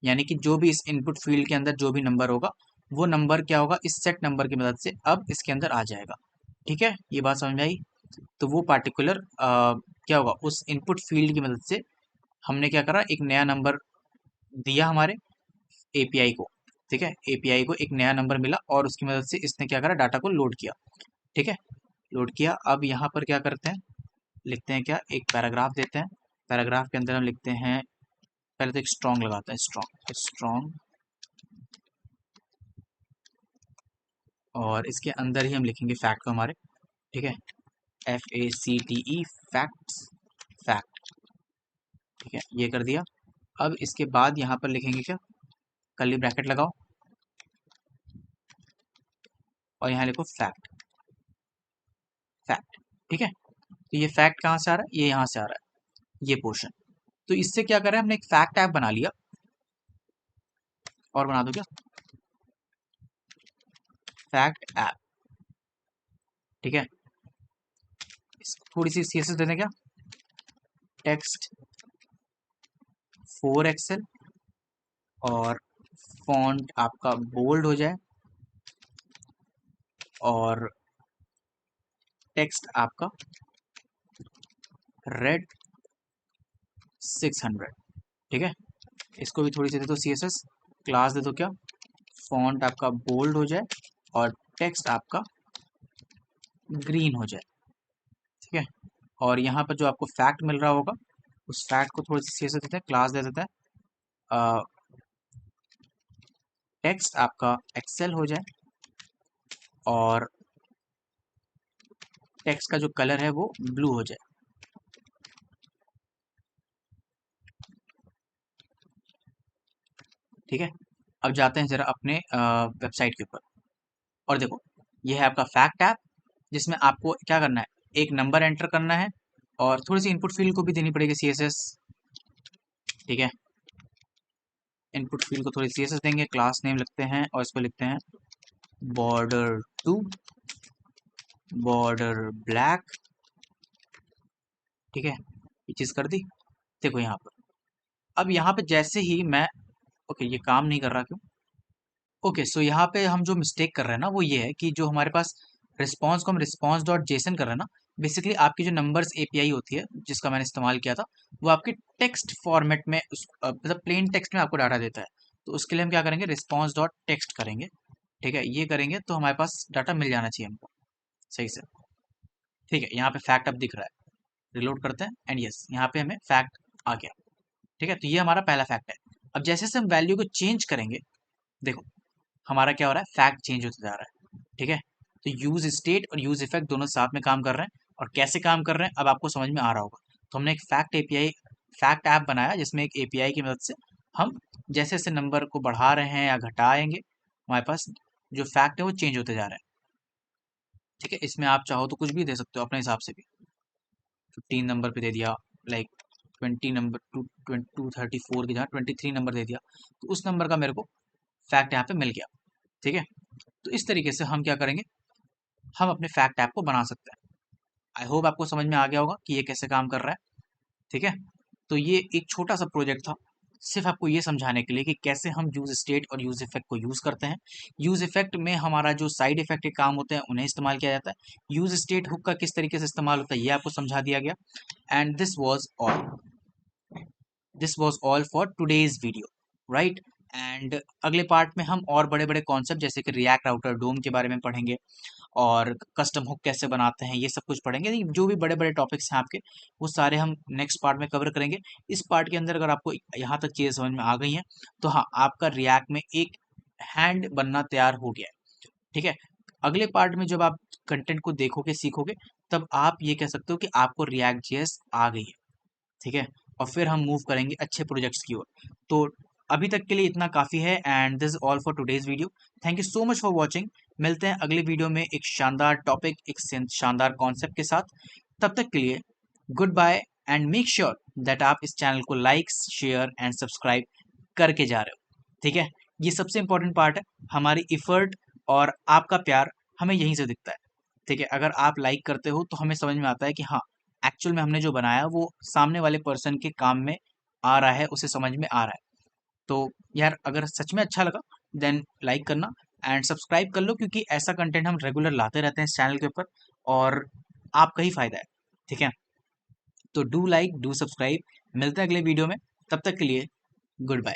यानी कि जो भी इस इनपुट फील्ड के अंदर जो भी नंबर होगा वो नंबर क्या होगा, इस सेट नंबर की मदद से अब इसके अंदर आ जाएगा। ठीक है, ये बात समझ में आई। तो वो पार्टिकुलर क्या होगा, उस इनपुट फील्ड की मदद से हमने क्या करा, एक नया नंबर दिया हमारे एपीआई को। ठीक है, एपीआई को एक नया नंबर मिला और उसकी मदद से इसने क्या करा, डाटा को लोड किया। ठीक है, लोड किया। अब यहाँ पर क्या करते हैं, लिखते हैं क्या, एक पैराग्राफ देते हैं। पैराग्राफ के अंदर हम लिखते हैं, पहले तो एक स्ट्रॉन्ग लगाते हैं, स्ट्रॉन्ग, स्ट्रॉन्ग, और इसके अंदर ही हम लिखेंगे फैक्ट को हमारे। ठीक है, FACTE, फैक्ट्स, फैक्ट। ठीक है, ये कर दिया। अब इसके बाद यहाँ पर लिखेंगे क्या, कर्ली ब्रैकेट लगाओ और यहाँ लिखो फैक्ट, फैक्ट। ठीक है, तो ये फैक्ट कहाँ से आ रहा है, ये यहाँ से आ रहा है, ये पोर्शन। तो इससे क्या कर रहे हैं, हमने एक फैक्ट ऐप बना लिया, और बना दो क्या, फैक्ट ऐप। ठीक है, थोड़ी सी CSS दे दें क्या, टेक्स्ट 4 एक्सेल, और फॉन्ट आपका बोल्ड हो जाए, और टेक्स्ट आपका रेड 600। ठीक है, इसको भी थोड़ी सी दे दो CSS, क्लास दे दो क्या, फॉन्ट आपका बोल्ड हो जाए और टेक्स्ट आपका ग्रीन हो जाए। ठीक है, और यहाँ पर जो आपको फैक्ट मिल रहा होगा उस फैक्ट को थोड़ी सी CSS देते हैं, क्लास दे देते हैं, टेक्स्ट आपका एक्सेल हो जाए और टेक्स्ट का जो कलर है वो ब्लू हो जाए। ठीक है, अब जाते हैं जरा अपने वेबसाइट के ऊपर, और देखो ये है आपका फैक्ट ऐप, जिसमें आपको क्या करना है, एक नंबर एंटर करना है और थोड़ी सी इनपुट फील्ड को भी देनी पड़ेगी CSS। ठीक है, इनपुट फील्ड को थोड़ी CSS देंगे, क्लास नेम लिखते हैं और इसको लिखते हैं बॉर्डर 2, बॉर्डर ब्लैक, ठीक है, ये चीज़ कर दी। देखो यहाँ पर, अब यहाँ पे जैसे ही मैं, ओके ये काम नहीं कर रहा क्यों? ओके, सो यहाँ पे हम जो मिस्टेक कर रहे हैं ना वो ये है कि जो हमारे पास रिस्पॉन्स को हम रिस्पॉन्स डॉट जेसन कर रहे हैं ना, बेसिकली आपकी जो नंबर्स एपीआई होती है जिसका मैंने इस्तेमाल किया था, वो आपके टेक्स्ट फॉर्मेट में मतलब प्लेन टेक्स्ट में आपको डाटा देता है। तो उसके लिए हम क्या करेंगे, रिस्पॉन्स डॉट टेक्स्ट करेंगे। ठीक है, ये करेंगे तो हमारे पास डाटा मिल जाना चाहिए हमको सही से। ठीक है, यहाँ पे फैक्ट अब दिख रहा है, रिलोड करते हैं एंड यस यहाँ पे हमें फैक्ट आ गया। ठीक है, तो ये हमारा पहला फैक्ट है। अब जैसे जैसे हम वैल्यू को चेंज करेंगे, देखो हमारा क्या हो रहा है, फैक्ट चेंज होता जा रहा है। ठीक है, तो यूज स्टेट और यूज इफेक्ट दोनों साथ में काम कर रहे हैं, और कैसे काम कर रहे हैं अब आपको समझ में आ रहा होगा। तो हमने एक फैक्ट एपीआई, फैक्ट ऐप बनाया जिसमें एक एपीआई की मदद से हम जैसे जैसे नंबर को बढ़ा रहे हैं या घटाएंगे, हमारे पास जो फैक्ट है वो चेंज होते जा रहा है। ठीक है, इसमें आप चाहो तो कुछ भी दे सकते हो अपने हिसाब से भी। 15 नंबर पे दे दिया, लाइक 20 नंबर, 234 की जगह 23 नंबर दे दिया, तो उस नंबर का मेरे को फैक्ट यहाँ पे मिल गया। ठीक है, तो इस तरीके से हम क्या करेंगे, हम अपने फैक्ट ऐप को बना सकते हैं। आई होप आपको समझ में आ गया होगा कि ये कैसे काम कर रहा है। ठीक है, तो ये एक छोटा सा प्रोजेक्ट था, सिर्फ आपको ये समझाने के लिए कि कैसे हम यूज स्टेट और यूज इफेक्ट को यूज करते हैं। यूज इफेक्ट में हमारा जो साइड इफेक्ट के काम होते हैं उन्हें इस्तेमाल किया जाता है। यूज स्टेट हुक का किस तरीके से इस्तेमाल होता है ये आपको समझा दिया गया। And this was all for today's video, right. And अगले पार्ट में हम और बड़े बड़े कॉन्सेप्ट जैसे कि रिएक्ट राउटर डोम के बारे में पढ़ेंगे, और कस्टम हुक कैसे बनाते हैं ये सब कुछ पढ़ेंगे। ये जो भी बड़े बड़े टॉपिक्स हैं आपके, वो सारे हम नेक्स्ट पार्ट में कवर करेंगे। इस पार्ट के अंदर अगर आपको यहाँ तक चीज़ें समझ में आ गई हैं तो हाँ, आपका रिएक्ट में एक हैंड बनना तैयार हो गया है। ठीक है, अगले पार्ट में जब आप कंटेंट को देखोगे सीखोगे, तब आप ये कह सकते हो कि आपको रिएक्ट जेएस आ गई है। ठीक है, और फिर हम मूव करेंगे अच्छे प्रोजेक्ट्स की ओर। तो अभी तक के लिए इतना काफ़ी है, and this all for today's video. Thank you so much for watching. मिलते हैं अगले वीडियो में एक शानदार टॉपिक, एक शानदार कॉन्सेप्ट के साथ। तब तक के लिए goodbye, and make sure that आप इस चैनल को लाइक शेयर एंड सब्सक्राइब करके जा रहे हो। ठीक है, ये सबसे इंपॉर्टेंट पार्ट है। हमारी इफर्ट और आपका प्यार हमें यहीं से दिखता है। ठीक है, अगर आप लाइक करते हो तो हमें समझ में आता है कि हाँ, एक्चुअल में हमने जो बनाया वो सामने वाले पर्सन के काम में आ रहा है, उसे समझ में आ रहा है। तो यार अगर सच में अच्छा लगा देन लाइक करना एंड सब्सक्राइब कर लो, क्योंकि ऐसा कंटेंट हम रेगुलर लाते रहते हैं इस चैनल के ऊपर, और आपका ही फायदा है। ठीक है, तो डू लाइक, डू सब्सक्राइब। मिलते हैं अगले वीडियो में, तब तक के लिए गुड बाय।